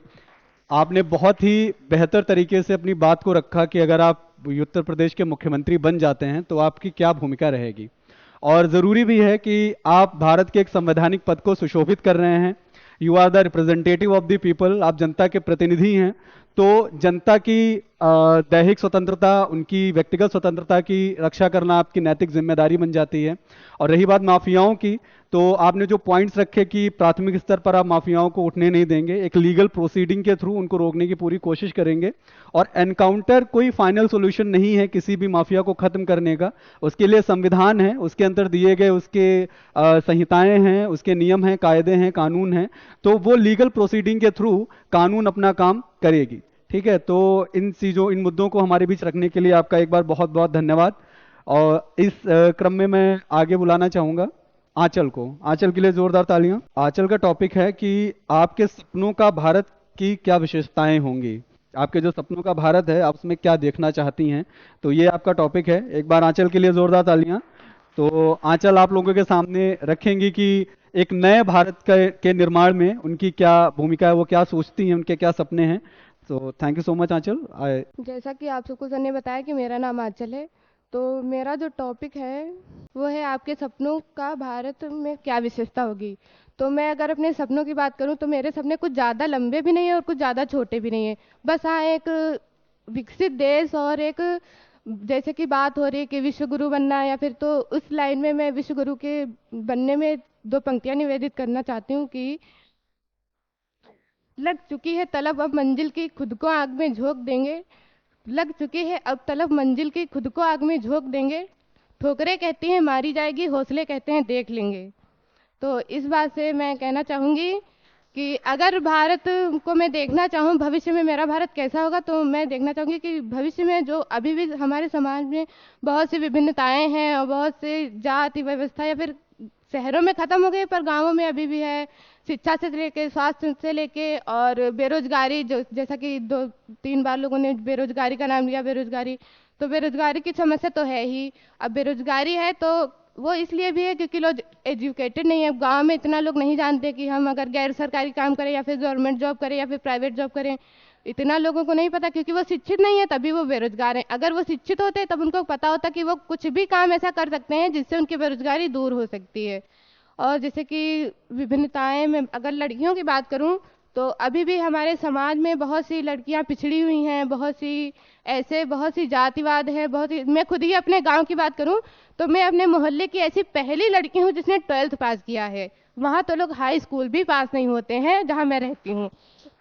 आपने बहुत ही बेहतर तरीके से अपनी बात को रखा कि अगर आप उत्तर प्रदेश के मुख्यमंत्री बन जाते हैं तो आपकी क्या भूमिका रहेगी। और ज़रूरी भी है कि आप भारत के एक संवैधानिक पद को सुशोभित कर रहे हैं। You are the representative of the people, आप जनता के प्रतिनिधि हैं। तो जनता की दैहिक स्वतंत्रता, उनकी व्यक्तिगत स्वतंत्रता की रक्षा करना आपकी नैतिक जिम्मेदारी बन जाती है। और रही बात माफियाओं की, तो आपने जो पॉइंट्स रखे कि प्राथमिक स्तर पर आप माफियाओं को उठने नहीं देंगे, एक लीगल प्रोसीडिंग के थ्रू उनको रोकने की पूरी कोशिश करेंगे। और एनकाउंटर कोई फाइनल सॉल्यूशन नहीं है किसी भी माफिया को खत्म करने का। उसके लिए संविधान है, उसके अंदर दिए गए उसके संहिताएं हैं, उसके नियम हैं, कायदे हैं, कानून हैं। तो वो लीगल प्रोसीडिंग के थ्रू कानून अपना काम करेगी। ठीक है, तो इन मुद्दों को हमारे बीच रखने के लिए आपका एक बार बहुत बहुत धन्यवाद। और इस क्रम में मैं आगे बुलाना चाहूंगा आंचल को। आंचल के लिए जोरदार तालियां। आंचल का टॉपिक है कि आपके सपनों का भारत की क्या विशेषताएं होंगी, आपके जो सपनों का भारत है आप उसमें क्या देखना चाहती हैं। तो ये आपका टॉपिक है। एक बार आंचल के लिए जोरदार तालियां। तो आंचल आप लोगों के सामने रखेंगी कि एक नए भारत के निर्माण में उनकी क्या भूमिका है, वो क्या सोचती हैं, उनके क्या सपने हैं। तो थैंक यू सो मच आंचल। जैसा कि आप सबको सर ने बताया कि मेरा नाम आंचल है, तो मेरा जो टॉपिक है वो है आपके सपनों का भारत में क्या विशेषता होगी। तो मैं अगर अपने सपनों की बात करूं तो मेरे सपने कुछ ज़्यादा लंबे भी नहीं है और कुछ ज़्यादा छोटे भी नहीं है। बस हाँ, एक विकसित देश और एक जैसे कि बात हो रही है कि विश्व गुरु बनना, या फिर तो उस लाइन में मैं विश्व गुरु के बनने में दो पंक्तियां निवेदित करना चाहती हूँ कि लग चुकी है तलब अब मंजिल की, खुद को आग में झोंक देंगे। लग चुकी है अब तलब मंजिल की, खुद को आग में झोंक देंगे। ठोकरें कहती हैं मारी जाएगी, हौसले कहते हैं देख लेंगे। तो इस बात से मैं कहना चाहूँगी कि अगर भारत को मैं देखना चाहूँ भविष्य में मेरा भारत कैसा होगा, तो मैं देखना चाहूँगी कि भविष्य में जो अभी भी हमारे समाज में बहुत सी विभिन्नताएं हैं और बहुत से जाति व्यवस्था या फिर शहरों में ख़त्म हो गई पर गांवों में अभी भी है, शिक्षा से लेके स्वास्थ्य से लेके और बेरोजगारी, जो जैसा कि 2-3 बार लोगों ने बेरोजगारी का नाम लिया। बेरोजगारी, तो बेरोजगारी की समस्या तो है ही। अब बेरोजगारी है तो वो इसलिए भी है क्योंकि लोग एजुकेटेड नहीं है। गांव में इतना लोग नहीं जानते कि हम अगर गैर सरकारी काम करें या फिर गवर्नमेंट जॉब करें या फिर प्राइवेट जॉब करें, इतना लोगों को नहीं पता क्योंकि वो शिक्षित नहीं है, तभी वो बेरोजगार हैं। अगर वो शिक्षित होते तब उनको पता होता कि वो कुछ भी काम ऐसा कर सकते हैं जिससे उनकी बेरोजगारी दूर हो सकती है। और जैसे कि विभिन्नताएं में अगर लड़कियों की बात करूं तो अभी भी हमारे समाज में बहुत सी लड़कियां पिछड़ी हुई हैं, बहुत सी जातिवाद है, मैं खुद ही अपने गांव की बात करूं तो मैं अपने मोहल्ले की ऐसी पहली लड़की हूं जिसने 12th पास किया है। वहां तो लोग हाई स्कूल भी पास नहीं होते हैं जहां मैं रहती हूं।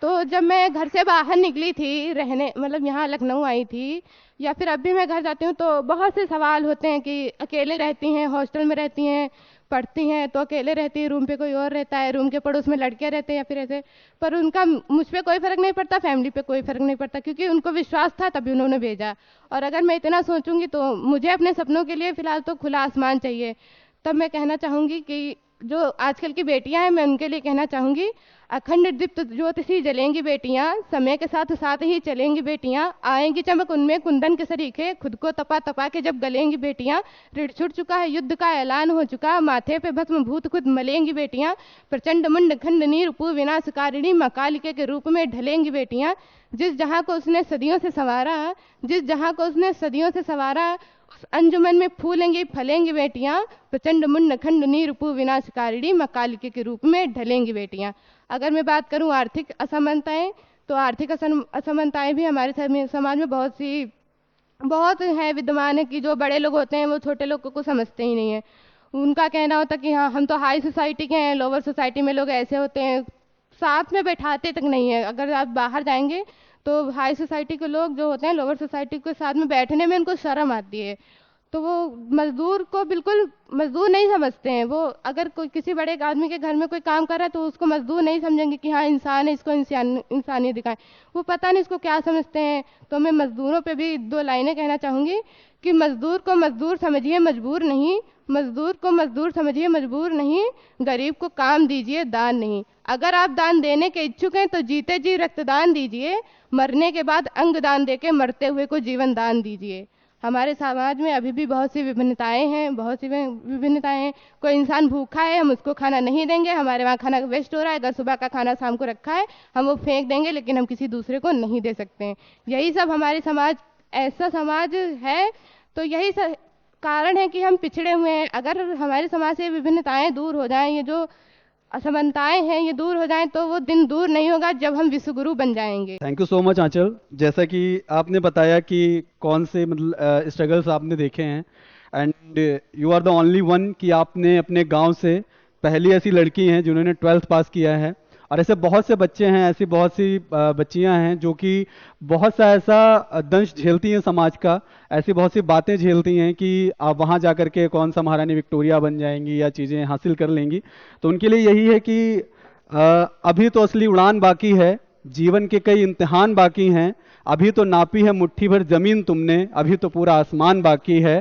तो जब मैं घर से बाहर निकली थी रहने, मतलब यहाँ लखनऊ आई थी या फिर अब भी मैं घर जाती हूँ तो बहुत से सवाल होते हैं कि अकेले रहती हैं, हॉस्टल में रहती हैं, पढ़ती हैं तो अकेले रहती है, रूम पे कोई और रहता है, रूम के पड़ोस में लड़के रहते हैं या फिर ऐसे। पर उनका मुझ पे कोई फ़र्क नहीं पड़ता, फैमिली पे कोई फ़र्क नहीं पड़ता क्योंकि उनको विश्वास था तभी उन्होंने भेजा। और अगर मैं इतना सोचूंगी तो मुझे अपने सपनों के लिए फ़िलहाल तो खुला आसमान चाहिए। तब मैं कहना चाहूँगी कि जो आजकल की बेटियां हैं मैं उनके लिए कहना चाहूँगी, अखंड दीप्त ज्योति सी जलेंगी बेटियां, समय के साथ साथ ही चलेंगी बेटियां, आएंगी चमक उनमें कुंदन के सरीखे, खुद को तपा तपा के जब गलेंगी बेटियां, ऋण छुट चुका है युद्ध का ऐलान हो चुका, माथे पे भस्म भूत खुद मलेंगी बेटियां, प्रचंड मुंड खंडनी रूपु विनाशकारिणी मकालिके के रूप में ढलेंगी बेटियां। जिस जहां को उसने सदियों से संवारा, जिस जहां को उसने सदियों से संवारा, अंजुमन में फूलेंगी फलेंगी बेटियां, प्रचंड मुंड खंडनी रूपु विनाशकारिणी मकालिके के रूप में ढलेंगी बेटियां। अगर मैं बात करूं आर्थिक असमानताएं, तो आर्थिक असमानताएं भी हमारे समाज में बहुत है विद्यमान है कि जो बड़े लोग होते हैं वो छोटे लोगों को समझते ही नहीं है। उनका कहना होता है कि हाँ हम तो हाई सोसाइटी के हैं, लोअर सोसाइटी में लोग ऐसे होते हैं, साथ में बैठाते तक नहीं है। अगर आप बाहर जाएंगे तो हाई सोसाइटी के लोग जो होते हैं लोअर सोसाइटी के साथ में बैठने में उनको शर्म आती है, तो वो मजदूर को बिल्कुल मजदूर नहीं समझते हैं। वो अगर कोई किसी बड़े आदमी के घर में कोई काम कर रहा है तो उसको मजदूर नहीं समझेंगे कि हाँ इंसान है, इसको इंसानियत दिखाएं। वो पता नहीं इसको क्या समझते हैं। तो मैं मजदूरों पे भी 2 लाइनें कहना चाहूँगी कि मजदूर को मजदूर समझिए मजबूर नहीं, मजदूर को मजदूर समझिए मजबूर नहीं, गरीब को काम दीजिए दान नहीं। अगर आप दान देने के इच्छुक हैं तो जीते जी रक्तदान दीजिए, मरने के बाद अंग दान देके मरते हुए को जीवन दान दीजिए। हमारे समाज में अभी भी बहुत सी विभिन्नताएं हैं। कोई इंसान भूखा है, हम उसको खाना नहीं देंगे, हमारे वहाँ खाना वेस्ट हो रहा है। अगर सुबह का खाना शाम को रखा है हम वो फेंक देंगे, लेकिन हम किसी दूसरे को नहीं दे सकते हैं। यही सब हमारे समाज ऐसा समाज है, तो यही कारण है कि हम पिछड़े हुए हैं। अगर हमारे समाज से विभिन्नताएं दूर हो जाएं, ये जो असमानताएं हैं ये दूर हो जाएं, तो वो दिन दूर नहीं होगा जब हम विश्वगुरु बन जाएंगे। थैंक यू सो मच आंचल। जैसा कि आपने बताया कि कौन से मतलब स्ट्रगल्स आपने देखे हैं, and you are the only one कि आपने अपने गांव से पहली ऐसी लड़की हैं जिन्होंने 12th पास किया है। और ऐसे बहुत से बच्चे हैं, ऐसी बहुत सी बच्चियां हैं जो कि बहुत सा ऐसा दंश झेलती हैं समाज का, ऐसी बहुत सी बातें झेलती हैं कि आप वहाँ जा कर के कौन सा महारानी विक्टोरिया बन जाएंगी या चीज़ें हासिल कर लेंगी। तो उनके लिए यही है कि अभी तो असली उड़ान बाकी है, जीवन के कई इम्तिहान बाकी हैं, अभी तो नापी है मुट्ठी भर जमीन तुमने, अभी तो पूरा आसमान बाकी है।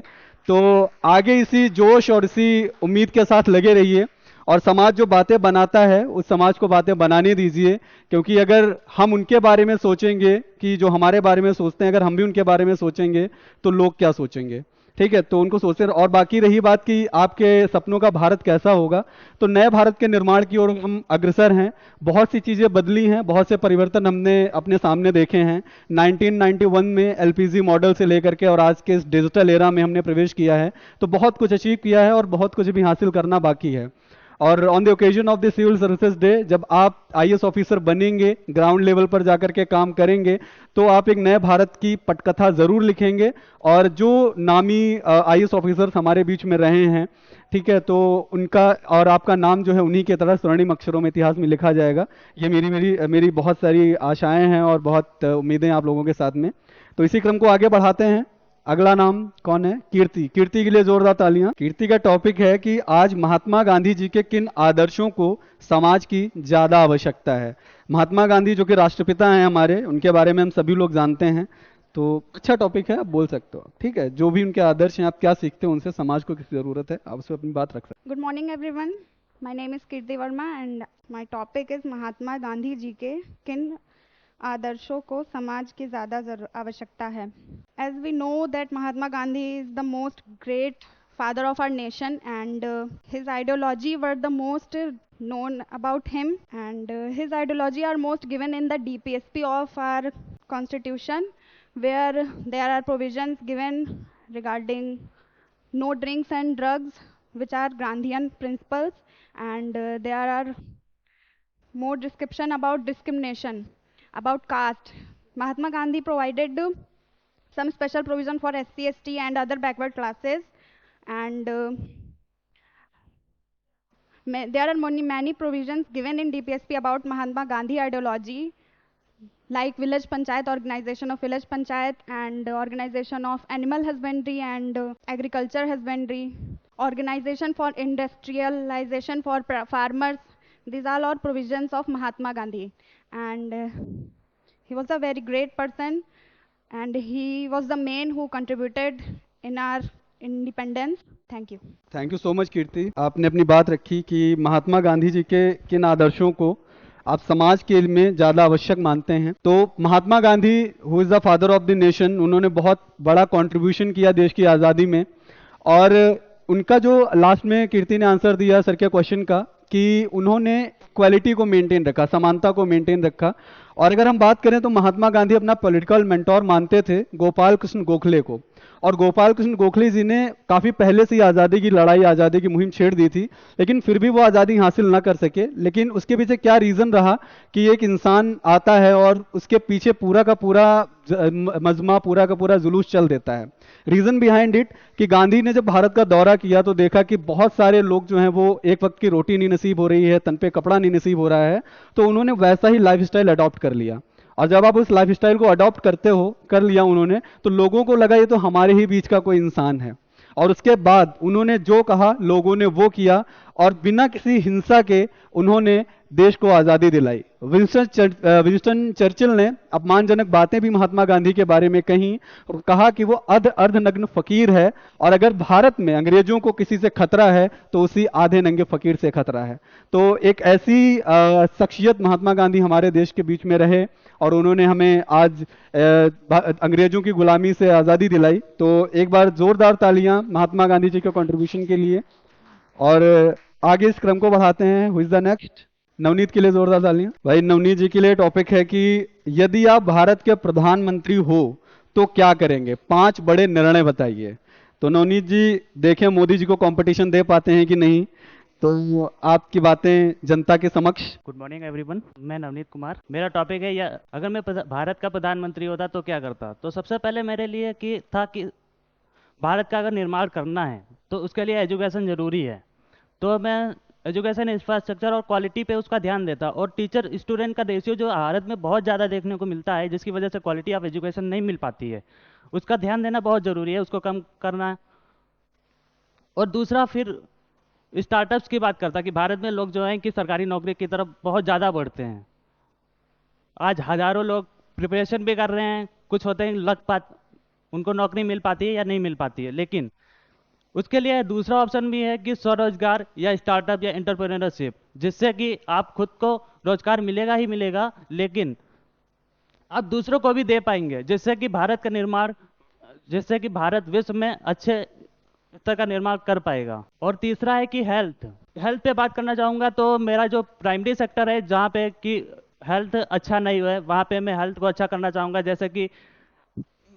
तो आगे इसी जोश और इसी उम्मीद के साथ लगे रहिए, और समाज जो बातें बनाता है उस समाज को बातें बनाने दीजिए, क्योंकि अगर हम उनके बारे में सोचेंगे कि जो हमारे बारे में सोचते हैं, अगर हम भी उनके बारे में सोचेंगे तो लोग क्या सोचेंगे। ठीक है, तो उनको सोचते। और बाकी रही बात कि आपके सपनों का भारत कैसा होगा, तो नए भारत के निर्माण की ओर हम अग्रसर हैं। बहुत सी चीज़ें बदली हैं, बहुत से परिवर्तन हमने अपने सामने देखे हैं। 1991 में एलपीजी मॉडल से लेकर के और आज के इस डिजिटल एरा में हमने प्रवेश किया है, तो बहुत कुछ अचीव किया है और बहुत कुछ भी हासिल करना बाकी है। और on the occasion of the civil services day, जब आप आईएएस ऑफिसर बनेंगे, ग्राउंड लेवल पर जाकर के काम करेंगे, तो आप एक नए भारत की पटकथा जरूर लिखेंगे। और जो नामी आईएएस ऑफिसर्स हमारे बीच में रहे हैं, ठीक है, तो उनका और आपका नाम जो है उन्हीं के तरह स्वर्णिम अक्षरों में इतिहास में लिखा जाएगा। ये मेरी बहुत सारी आशाएं हैं और बहुत उम्मीदें आप लोगों के साथ में। तो इसी क्रम को आगे बढ़ाते हैं। अगला नाम कौन है? कीर्ति। कीर्ति के लिए जोरदार तालियां। कीर्ति का टॉपिक है कि आज महात्मा गांधी जी के किन आदर्शों को समाज की ज्यादा आवश्यकता है। महात्मा गांधी जो कि राष्ट्रपिता हैं हमारे, उनके बारे में हम सभी लोग जानते हैं, तो अच्छा टॉपिक है, आप बोल सकते हो। ठीक है, जो भी उनके आदर्श हैं, आप क्या सीखते हो उनसे, समाज को किस जरूरत है, आप उस पर अपनी बात रख सकते good morning everyone, my name is Kirti Verma and my topic is Mahatma Gandhi ji के किन आदर्शों को समाज की ज़्यादा आवश्यकता है। As we know that Mahatma Gandhi is the most great father of our nation, and his ideology were the most known about him, and his ideology are most given in the DPSP of our constitution, where there are provisions given regarding no drinks and drugs, which are Gandhian principles, and there are more description about discrimination, about caste. Mahatma Gandhi provided some special provision for SC, ST and other backward classes, and there are many provisions given in DPSP about Mahatma Gandhi ideology, like village panchayat, organization of village panchayat, and organization of animal husbandry and agriculture husbandry, organization for industrialization for farmers. These are all provisions of Mahatma Gandhi, and he was a very great person, and he was the man who contributed in our independence. Thank you. Thank you so much Kirti, आपने अपनी बात रखी कि महात्मा गांधी जी के किन आदर्शों को आप समाज के में ज़्यादा आवश्यक मानते हैं। तो Mahatma Gandhi who is the father of the nation, उन्होंने बहुत बड़ा कंट्रीब्यूशन किया देश की आज़ादी में, और उनका जो लास्ट में कीर्ति ने आंसर दिया सर के क्वेश्चन का कि उन्होंने क्वालिटी को मेंटेन रखा, समानता को मेंटेन रखा। और अगर हम बात करें तो महात्मा गांधी अपना पॉलिटिकल मेंटोर मानते थे गोपाल कृष्ण गोखले को। और गोपाल कृष्ण गोखले जी ने काफ़ी पहले से ही आज़ादी की लड़ाई, आज़ादी की मुहिम छेड़ दी थी, लेकिन फिर भी वो आज़ादी हासिल ना कर सके। लेकिन उसके पीछे क्या रीज़न रहा कि एक इंसान आता है और उसके पीछे पूरा का पूरा मजमा, पूरा का पूरा जुलूस चल देता है। रीज़न बिहाइंड इट कि गांधी ने जब भारत का दौरा किया तो देखा कि बहुत सारे लोग जो हैं वो एक वक्त की रोटी नहीं नसीब हो रही है, तन पे कपड़ा नहीं नसीब हो रहा है, तो उन्होंने वैसा ही लाइफस्टाइल अडॉप्ट कर लिया। और जब आप उस लाइफस्टाइल को अडॉप्ट कर लिया उन्होंने, तो लोगों को लगा ये तो हमारे ही बीच का कोई इंसान है। और उसके बाद उन्होंने जो कहा लोगों ने वो किया, और बिना किसी हिंसा के उन्होंने देश को आज़ादी दिलाई। विंस्टन चर्चिल ने अपमानजनक बातें भी महात्मा गांधी के बारे में कही और कहा कि वो अर्धनग्न फकीर है, और अगर भारत में अंग्रेजों को किसी से खतरा है तो उसी आधे नंगे फकीर से खतरा है। तो एक ऐसी शख्सियत महात्मा गांधी हमारे देश के बीच में रहे और उन्होंने हमें आज अंग्रेजों की गुलामी से आज़ादी दिलाई। तो एक बार जोरदार तालियां महात्मा गांधी जी के कंट्रीब्यूशन के लिए। और आगे इस क्रम को बढ़ाते हैं। Who is the next? Navneet के लिए जोरदार तालियां। भाई नवनीत जी के लिए टॉपिक है कि यदि आप भारत के प्रधानमंत्री हो तो क्या करेंगे, 5 बड़े निर्णय बताइए। तो नवनीत जी देखें मोदी जी को कंपटीशन दे पाते हैं कि नहीं, तो आपकी बातें जनता के समक्ष। गुड मॉर्निंग एवरीवन, मैं नवनीत कुमार। मेरा टॉपिक है या अगर मैं भारत का प्रधानमंत्री होता तो क्या करता। तो सबसे पहले मेरे लिए कि भारत का अगर निर्माण करना है तो उसके लिए एजुकेशन ज़रूरी है। तो मैं एजुकेशन इंफ्रास्ट्रक्चर और क्वालिटी पे उसका ध्यान देता, और टीचर स्टूडेंट का रेशियो जो भारत में बहुत ज़्यादा देखने को मिलता है, जिसकी वजह से क्वालिटी ऑफ एजुकेशन नहीं मिल पाती है, उसका ध्यान देना बहुत ज़रूरी है, उसको कम करना है। और दूसरा फिर स्टार्टअप्स की बात करता कि भारत में लोग जो हैं कि सरकारी नौकरी की तरफ बहुत ज़्यादा बढ़ते हैं। आज हज़ारों लोग प्रिपरेशन भी कर रहे हैं, कुछ होते हैं उनको नौकरी मिल पाती है या नहीं मिल पाती है, लेकिन उसके लिए दूसरा ऑप्शन भी है कि स्वरोजगार या स्टार्टअप या एंटरप्रेन्योरशिप, जिससे कि आप खुद को रोजगार मिलेगा ही मिलेगा, लेकिन आप दूसरों को भी दे पाएंगे, जिससे कि भारत विश्व में अच्छे स्तर का निर्माण कर पाएगा। और तीसरा है कि हेल्थ पे बात करना चाहूँगा। तो मेरा जो प्राइमरी सेक्टर है जहाँ पे कि हेल्थ अच्छा नहीं हुआ है, वहाँ पे मैं हेल्थ को अच्छा करना चाहूँगा। जैसे कि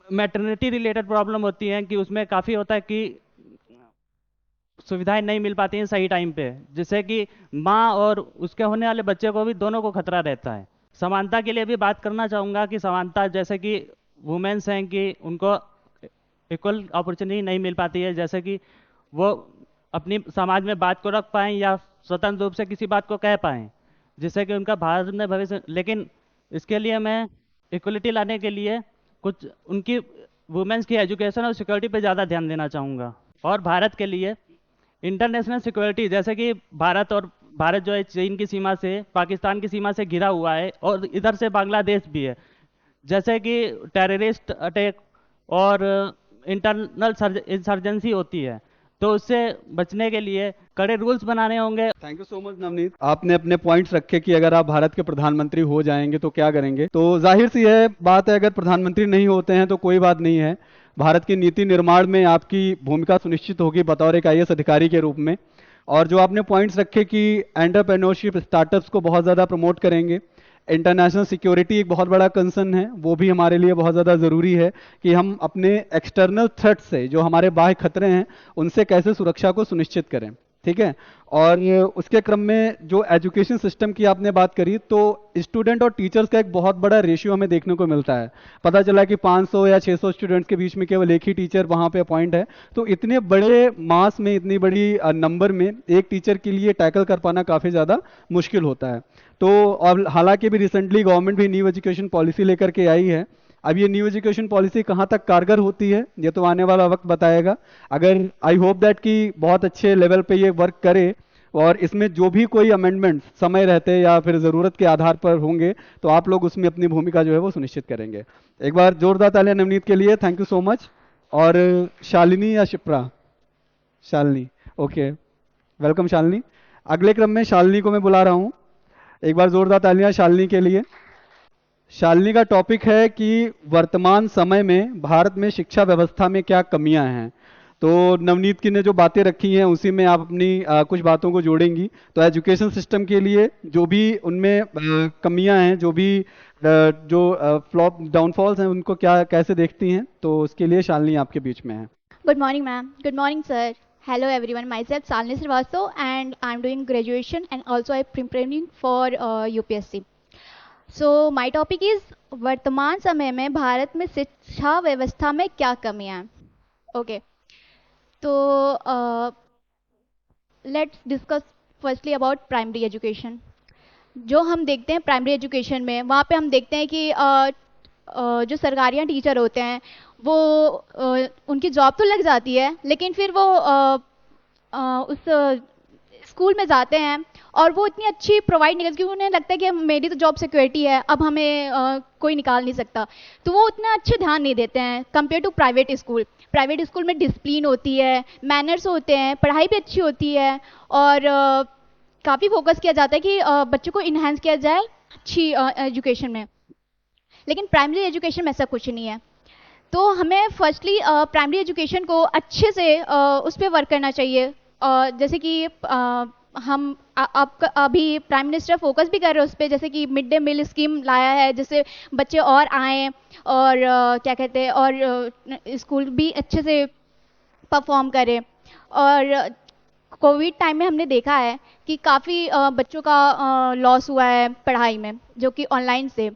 मैटरनिटी रिलेटेड प्रॉब्लम होती है कि उसमें काफ़ी होता है कि सुविधाएं नहीं मिल पाती हैं सही टाइम पे, जिससे कि माँ और उसके होने वाले बच्चे को भी दोनों को खतरा रहता है। समानता के लिए भी बात करना चाहूँगा कि समानता, जैसे कि वुमेन्स हैं कि उनको इक्वल अपॉर्चुनिटी नहीं मिल पाती है, जैसे कि वो अपनी समाज में बात को रख पाएँ या स्वतंत्र रूप से किसी बात को कह पाएँ, जिससे कि उनका भारत में भविष्य। लेकिन इसके लिए मैं इक्वलिटी लाने के लिए कुछ उनकी वुमेन्स की एजुकेशन और सिक्योरिटी पे ज़्यादा ध्यान देना चाहूँगा। और भारत के लिए इंटरनेशनल सिक्योरिटी, जैसे कि भारत जो है चीन की सीमा से, पाकिस्तान की सीमा से घिरा हुआ है, और इधर से बांग्लादेश भी है, जैसे कि टेररिस्ट अटैक और इंटरनल इंसर्जेंसी होती है, तो उससे बचने के लिए कड़े रूल्स बनाने होंगे। Thank you so much Navneet, आपने अपने पॉइंट्स रखे कि अगर आप भारत के प्रधानमंत्री हो जाएंगे तो क्या करेंगे। तो जाहिर सी है बात है, अगर प्रधानमंत्री नहीं होते हैं तो कोई बात नहीं है, भारत की नीति निर्माण में आपकी भूमिका सुनिश्चित होगी बतौर एक IAS अधिकारी के रूप में। और जो आपने पॉइंट्स रखे कि एंटरप्रेन्योरशिप, स्टार्टअप्स को बहुत ज़्यादा प्रमोट करेंगे, इंटरनेशनल सिक्योरिटी एक बहुत बड़ा कंसर्न है, वो भी हमारे लिए बहुत ज़्यादा ज़रूरी है कि हम अपने एक्सटर्नल थ्रेट से, जो हमारे बाह्य खतरे हैं, उनसे कैसे सुरक्षा को सुनिश्चित करें। ठीक है। और उसके क्रम में जो एजुकेशन सिस्टम की आपने बात करी, तो स्टूडेंट और टीचर्स का एक बहुत बड़ा रेशियो हमें देखने को मिलता है। पता चला कि 500 या 600 स्टूडेंट्स के बीच में केवल एक ही टीचर वहाँ पे अपॉइंट है। तो इतने बड़े मास में, इतनी बड़ी नंबर में एक टीचर के लिए टैकल कर पाना काफ़ी ज़्यादा मुश्किल होता है। तो और हालांकि भी रिसेंटली गवर्नमेंट भी न्यू एजुकेशन पॉलिसी लेकर के आई है। अब ये न्यू एजुकेशन पॉलिसी कहाँ तक कारगर होती है ये तो आने वाला वक्त बताएगा। अगर आई होप दैट कि बहुत अच्छे लेवल पे ये वर्क करे, और इसमें जो भी कोई अमेंडमेंट समय रहते या फिर ज़रूरत के आधार पर होंगे तो आप लोग उसमें अपनी भूमिका जो है वो सुनिश्चित करेंगे। एक बार जोरदार तालियां नवनीत के लिए, थैंक यू सो मच। और शालिनी या शिप्रा? Shalini, okay, welcome Shalini. अगले क्रम में शालिनी को मैं बुला रहा हूँ, एक बार जोरदार तालियां शालिनी के लिए। शालिनी का टॉपिक है कि वर्तमान समय में भारत में शिक्षा व्यवस्था में क्या कमियां हैं। तो नवनीत की ने जो बातें रखी हैं उसी में आप अपनी कुछ बातों को जोड़ेंगी। तो एजुकेशन सिस्टम के लिए जो भी उनमें कमियां हैं, जो भी जो फ्लॉप डाउनफॉल्स हैं, उनको क्या कैसे देखती हैं, तो उसके लिए शालिनी आपके बीच में है। Good morning, ma'am. Good morning, sir. Hello, everyone. Myself, Salini Srivastav, and I'm doing graduation and also I'm preparing for UPSC. So, my topic is वर्तमान समय में भारत में शिक्षा व्यवस्था में क्या कमियां हैं। ओके, तो let's discuss firstly about primary education. जो हम देखते हैं प्राइमरी एजुकेशन में, वहाँ पे हम देखते हैं कि जो सरकारियाँ टीचर होते हैं वो उनकी जॉब तो लग जाती है, लेकिन फिर वो उस स्कूल में जाते हैं और वो इतनी अच्छी प्रोवाइड नहीं करती, क्योंकि उन्हें लगता है कि मेरी तो जॉब सिक्योरिटी है, अब हमें कोई निकाल नहीं सकता, तो वो उतना अच्छे ध्यान नहीं देते हैं compare to private school. Private school में डिसिप्लिन होती है, मैनर्स होते हैं, पढ़ाई भी अच्छी होती है और काफ़ी फोकस किया जाता है कि बच्चों को इन्हांस किया जाए अच्छी एजुकेशन में। लेकिन प्राइमरी एजुकेशन में ऐसा कुछ नहीं है। तो हमें फर्स्टली प्राइमरी एजुकेशन को अच्छे से उस पर वर्क करना चाहिए। जैसे कि हम अभी प्राइम मिनिस्टर फोकस भी कर रहे हैं उस पर, जैसे कि मिड डे मील स्कीम लाया है, जिससे बच्चे और आएँ और क्या कहते हैं और स्कूल भी अच्छे से परफॉर्म करें। और कोविड टाइम में हमने देखा है कि काफ़ी बच्चों का लॉस हुआ है पढ़ाई में, जो कि ऑनलाइन से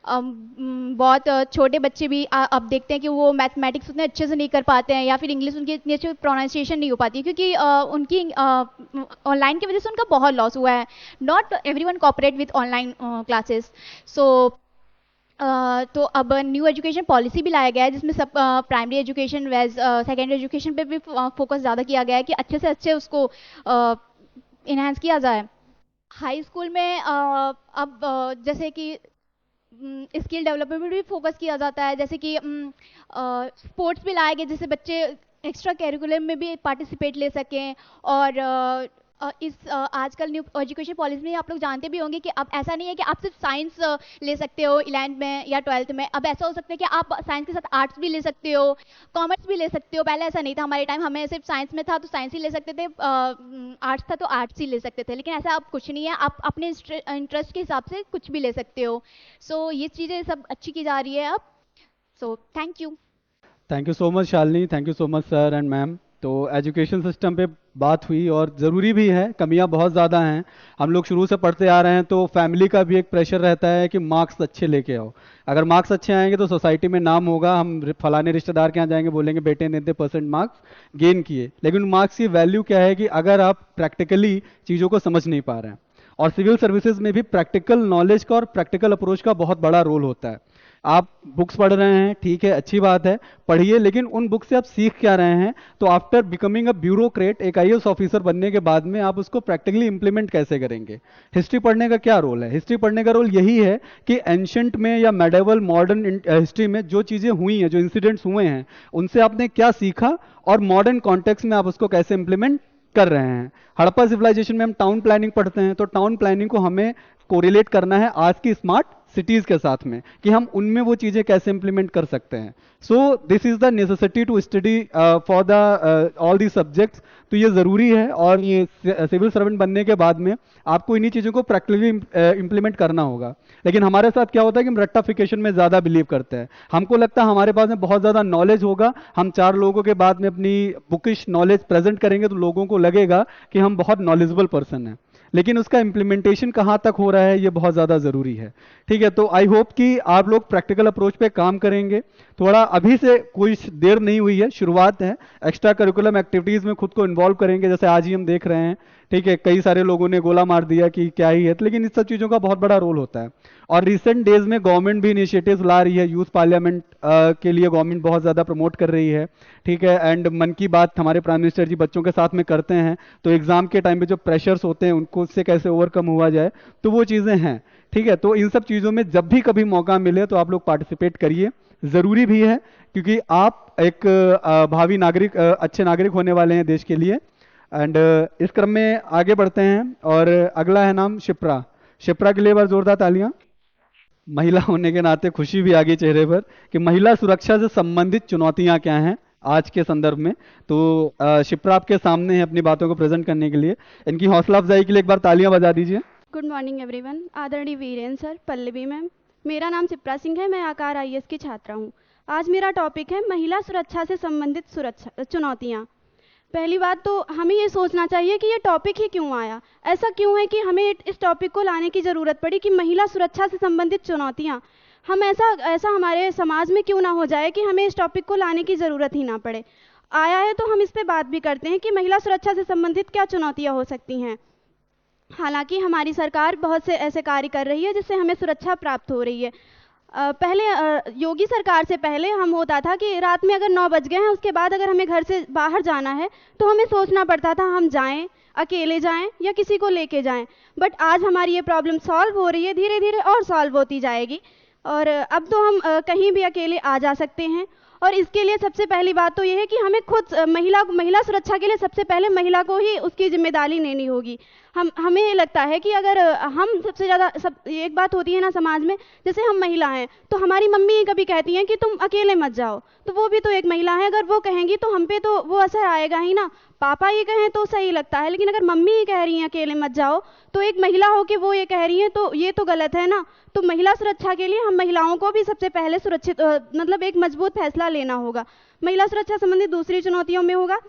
बहुत छोटे बच्चे भी अब देखते हैं कि वो मैथमेटिक्स उतने अच्छे से नहीं कर पाते हैं, या फिर इंग्लिश उनकी इतनी अच्छी प्रोनाउंसिएशन नहीं हो पाती, क्योंकि उनकी ऑनलाइन की वजह से उनका बहुत लॉस हुआ है। Not everyone cooperate with online classes. So तो अब न्यू एजुकेशन पॉलिसी भी लाया गया है, जिसमें सब प्राइमरी एजुकेशन वेज सेकेंडरी एजुकेशन पे भी फोकस ज़्यादा किया गया है कि अच्छे से अच्छे उसको इन्हांस किया जाए। हाई स्कूल में अब जैसे कि स्किल डेवलपमेंट भी फोकस किया जाता है, जैसे कि स्पोर्ट्स भी लाए गए जिससे बच्चे एक्स्ट्रा करिकुलम में भी पार्टिसिपेट ले सकें। और इस आजकल न्यू एजुकेशन पॉलिसी में आप लोग जानते भी होंगे कि अब ऐसा नहीं है कि आप सिर्फ साइंस ले सकते हो 11th में या 12th में, अब ऐसा हो सकता है कि आप साइंस के साथ आर्ट्स भी ले सकते हो, कॉमर्स भी ले सकते हो। पहले ऐसा नहीं था, हमारे टाइम हमें सिर्फ साइंस में था तो साइंस ही ले सकते थे, आर्ट्स था तो आर्ट्स ही ले सकते थे, लेकिन ऐसा अब कुछ नहीं है, आप अपने इंटरेस्ट के हिसाब से कुछ भी ले सकते हो। सो ये चीज़ें सब अच्छी की जा रही है अब। So thank you so much Shalini, thank you so much sir and ma'am. तो एजुकेशन सिस्टम पे बात हुई और ज़रूरी भी है, कमियां बहुत ज़्यादा हैं। हम लोग शुरू से पढ़ते आ रहे हैं तो फैमिली का भी एक प्रेशर रहता है कि मार्क्स अच्छे लेके आओ। अगर मार्क्स अच्छे आएंगे तो सोसाइटी में नाम होगा, हम फलाने रिश्तेदार के यहाँ जाएंगे बोलेंगे बेटे ने इतने % मार्क्स गेन किए। लेकिन मार्क्स की वैल्यू क्या है कि अगर आप प्रैक्टिकली चीज़ों को समझ नहीं पा रहे हैं। और सिविल सर्विसेज में भी प्रैक्टिकल नॉलेज का और प्रैक्टिकल अप्रोच का बहुत बड़ा रोल होता है। आप बुक्स पढ़ रहे हैं, ठीक है, अच्छी बात है, पढ़िए, लेकिन उन बुक से आप सीख क्या रहे हैं। तो आफ्टर बिकमिंग अ ब्यूरोक्रेट, एक IAS ऑफिसर बनने के बाद में आप उसको प्रैक्टिकली इंप्लीमेंट कैसे करेंगे। हिस्ट्री पढ़ने का क्या रोल है? हिस्ट्री पढ़ने का रोल यही है कि एंशंट में या मेडिवल मॉडर्न हिस्ट्री में जो चीज़ें हुई हैं, जो इंसिडेंट्स हुए हैं, उनसे आपने क्या सीखा और मॉडर्न कॉन्टेक्स्ट में आप उसको कैसे इंप्लीमेंट कर रहे हैं। हड़प्पा सिविलाइजेशन में हम टाउन प्लानिंग पढ़ते हैं, तो टाउन प्लानिंग को हमें कोरिलेट करना है आज की स्मार्ट सिटीज के साथ में कि हम उनमें वो चीजें कैसे इंप्लीमेंट कर सकते हैं। So this is the necessity to study for the all the subjects. तो ये ज़रूरी है और ये सिविल सर्वेंट बनने के बाद में आपको इन्हीं चीज़ों को प्रैक्टिकली इंप्लीमेंट करना होगा। लेकिन हमारे साथ क्या होता है कि हम रट्टाफिकेशन में ज़्यादा बिलीव करते हैं। हमको लगता है हमारे पास में बहुत ज़्यादा नॉलेज होगा, हम 4 लोगों के बाद में अपनी बुकिश नॉलेज प्रेजेंट करेंगे तो लोगों को लगेगा कि हम बहुत नॉलेजेबल पर्सन हैं, लेकिन उसका इम्प्लीमेंटेशन कहाँ तक हो रहा है ये बहुत ज़्यादा ज़रूरी है। ठीक है, तो आई होप कि आप लोग प्रैक्टिकल अप्रोच पे काम करेंगे। थोड़ा अभी से कोई देर नहीं हुई है, शुरुआत है। एक्स्ट्रा करिकुलम एक्टिविटीज़ में खुद को इन्वॉल्व करेंगे, जैसे आज ही हम देख रहे हैं। ठीक है, कई सारे लोगों ने गोला मार दिया कि क्या ही है, तो लेकिन इस सब चीज़ों का बहुत बड़ा रोल होता है। और रिसेंट डेज में गवर्नमेंट भी इनिशिएटिव्स ला रही है, यूथ पार्लियामेंट के लिए गवर्नमेंट बहुत ज़्यादा प्रमोट कर रही है। ठीक है, एंड मन की बात हमारे प्राइम मिनिस्टर जी बच्चों के साथ में करते हैं, तो एग्जाम के टाइम पे जो प्रेशर्स होते हैं उनको उससे कैसे ओवरकम हुआ जाए, तो वो चीज़ें हैं। ठीक है, तो इन सब चीज़ों में जब भी कभी मौका मिले तो आप लोग पार्टिसिपेट करिए, ज़रूरी भी है, क्योंकि आप एक भावी नागरिक, अच्छे नागरिक होने वाले हैं देश के लिए। एंड इस क्रम में आगे बढ़ते हैं और अगला है नाम शिप्रा। शिप्रा के लिए बार जोरदार तालियां। महिला होने के नाते खुशी भी आ गई चेहरे पर कि महिला सुरक्षा से संबंधित चुनौतियां क्या हैं, आज के संदर्भ में। तो शिप्रा आपके सामने है अपनी बातों को प्रेजेंट करने के लिए। इनकी हौसला अफजाई के लिए एक बार तालियां बजा दीजिए। Good morning everyone. आदरणीय वीरेन सर, पल्लवी मैम, मेरा नाम शिप्रा सिंह है, मैं आकार IAS की छात्रा हूँ। आज मेरा टॉपिक है महिला सुरक्षा से संबंधित सुरक्षा चुनौतियाँ। पहली बात तो हमें ये सोचना चाहिए कि ये टॉपिक ही क्यों आया, ऐसा क्यों है कि हमें इस टॉपिक को लाने की ज़रूरत पड़ी कि महिला सुरक्षा से संबंधित चुनौतियाँ। हम ऐसा हमारे समाज में क्यों ना हो जाए कि हमें इस टॉपिक को लाने की ज़रूरत ही ना पड़े। आया है तो हम इस पर बात भी करते हैं कि महिला सुरक्षा से संबंधित क्या चुनौतियाँ हो सकती हैं। हालांकि हमारी सरकार बहुत से ऐसे कार्य कर रही है जिससे हमें सुरक्षा प्राप्त हो रही है। पहले योगी सरकार से पहले हम होता था कि रात में अगर 9 बज गए हैं उसके बाद अगर हमें घर से बाहर जाना है तो हमें सोचना पड़ता था हम जाएं, अकेले जाएं या किसी को लेके जाएं। बट आज हमारी ये प्रॉब्लम सॉल्व हो रही है, धीरे धीरे और सॉल्व होती जाएगी और अब तो हम कहीं भी अकेले आ जा सकते हैं। और इसके लिए सबसे पहली बात तो ये है कि हमें खुद महिला सुरक्षा के लिए सबसे पहले महिला को ही उसकी जिम्मेदारी लेनी होगी। हमें ये लगता है कि अगर हम सबसे ज़्यादा एक बात होती है ना समाज में, जैसे हम महिला हैं तो हमारी मम्मी कभी कहती हैं कि तुम अकेले मत जाओ, तो वो भी तो एक महिला है, अगर वो कहेंगी तो हम पे तो वो असर आएगा ही ना। पापा ये कहें तो सही लगता है, लेकिन अगर मम्मी ये कह रही हैं अकेले मत जाओ तो एक महिला हो के वो ये कह रही हैं तो ये तो गलत है ना। तो महिला सुरक्षा के लिए हम महिलाओं को भी सबसे पहले सुरक्षित मतलब एक मजबूत फैसला लेना होगा। महिला सुरक्षा संबंधित दूसरी चुनौतियों में होगा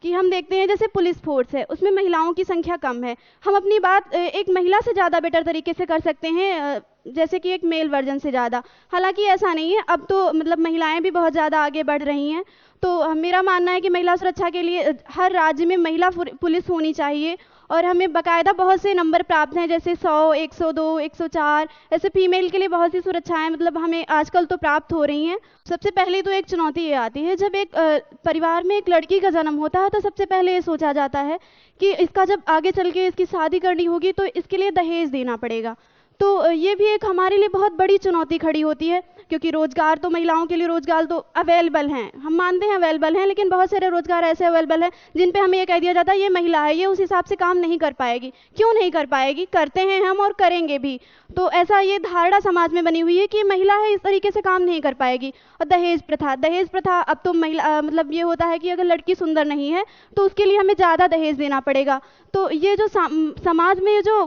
कि हम देखते हैं जैसे पुलिस फोर्स है, उसमें महिलाओं की संख्या कम है। हम अपनी बात एक महिला से ज़्यादा बेटर तरीके से कर सकते हैं जैसे कि एक मेल वर्जन से ज़्यादा। हालांकि ऐसा नहीं है, अब तो मतलब महिलाएं भी बहुत ज़्यादा आगे बढ़ रही हैं। तो मेरा मानना है कि महिला सुरक्षा के लिए हर राज्य में महिला पुलिस होनी चाहिए और हमें बाकायदा बहुत से नंबर प्राप्त हैं जैसे 100, 102, 104, ऐसे फीमेल के लिए बहुत सी सुरक्षाएं मतलब हमें आजकल तो प्राप्त हो रही हैं। सबसे पहले तो एक चुनौती ये आती है, जब एक परिवार में एक लड़की का जन्म होता है तो सबसे पहले ये सोचा जाता है कि इसका जब आगे चल के इसकी शादी करनी होगी तो इसके लिए दहेज देना पड़ेगा। तो ये भी एक हमारे लिए बहुत बड़ी चुनौती खड़ी होती है, क्योंकि रोजगार तो महिलाओं के लिए रोजगार तो अवेलेबल हैं, हम मानते हैं अवेलेबल हैं, लेकिन बहुत सारे रोजगार ऐसे अवेलेबल हैं जिन पे हमें ये कह दिया जाता है ये महिला है, ये उस हिसाब से काम नहीं कर पाएगी। क्यों नहीं कर पाएगी? करते हैं हम और करेंगे भी। तो ऐसा ये धारणा समाज में बनी हुई है कि महिला है इस तरीके से काम नहीं कर पाएगी। और दहेज प्रथा अब तो महिला मतलब ये होता है कि अगर लड़की सुंदर नहीं है तो उसके लिए हमें ज़्यादा दहेज देना पड़ेगा। तो ये जो समाज में जो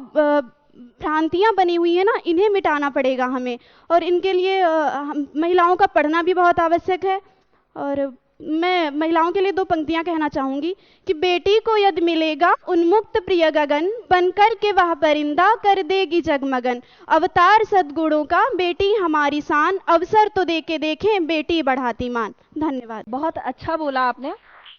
भ्रांतियाँ बनी हुई है ना, इन्हें मिटाना पड़ेगा हमें। और इनके लिए महिलाओं का पढ़ना भी बहुत आवश्यक है। और मैं महिलाओं के लिए 2 पंक्तियाँ कहना चाहूँगी कि बेटी को यदि मिलेगा उन्मुक्त प्रिय गगन, बनकर के वह परिंदा कर देगी जगमगन। अवतार सद्गुणों का बेटी हमारी शान, अवसर तो दे के देखें बेटी बढ़ाती मान। धन्यवाद। बहुत अच्छा बोला आपने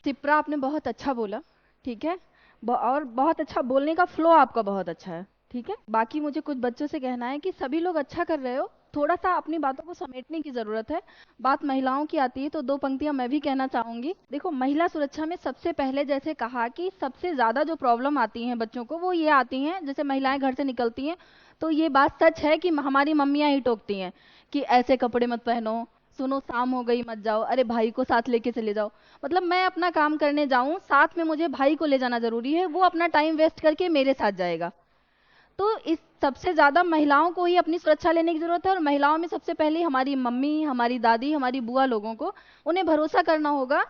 शिप्रा, आपने बहुत अच्छा बोला, ठीक है, और बहुत अच्छा बोलने का फ्लो आपका बहुत अच्छा है, ठीक है। बाकी मुझे कुछ बच्चों से कहना है कि सभी लोग अच्छा कर रहे हो, थोड़ा सा अपनी बातों को समेटने की ज़रूरत है। बात महिलाओं की आती है तो 2 पंक्तियां मैं भी कहना चाहूँगी। देखो, महिला सुरक्षा में सबसे पहले जैसे कहा कि सबसे ज़्यादा जो प्रॉब्लम आती हैं बच्चों को वो ये आती हैं, जैसे महिलाएं घर से निकलती हैं तो ये बात सच है कि हमारी मम्मियाँ ही टोकती हैं कि ऐसे कपड़े मत पहनो, सुनो शाम हो गई मत जाओ, अरे भाई को साथ लेके चले जाओ। मतलब मैं अपना काम करने जाऊँ, साथ में मुझे भाई को ले जाना ज़रूरी है, वो अपना टाइम वेस्ट करके मेरे साथ जाएगा। तो इस सबसे ज़्यादा महिलाओं को ही अपनी सुरक्षा लेने की ज़रूरत है। और महिलाओं में सबसे पहले हमारी मम्मी, हमारी दादी, हमारी बुआ लोगों को उन्हें भरोसा करना होगा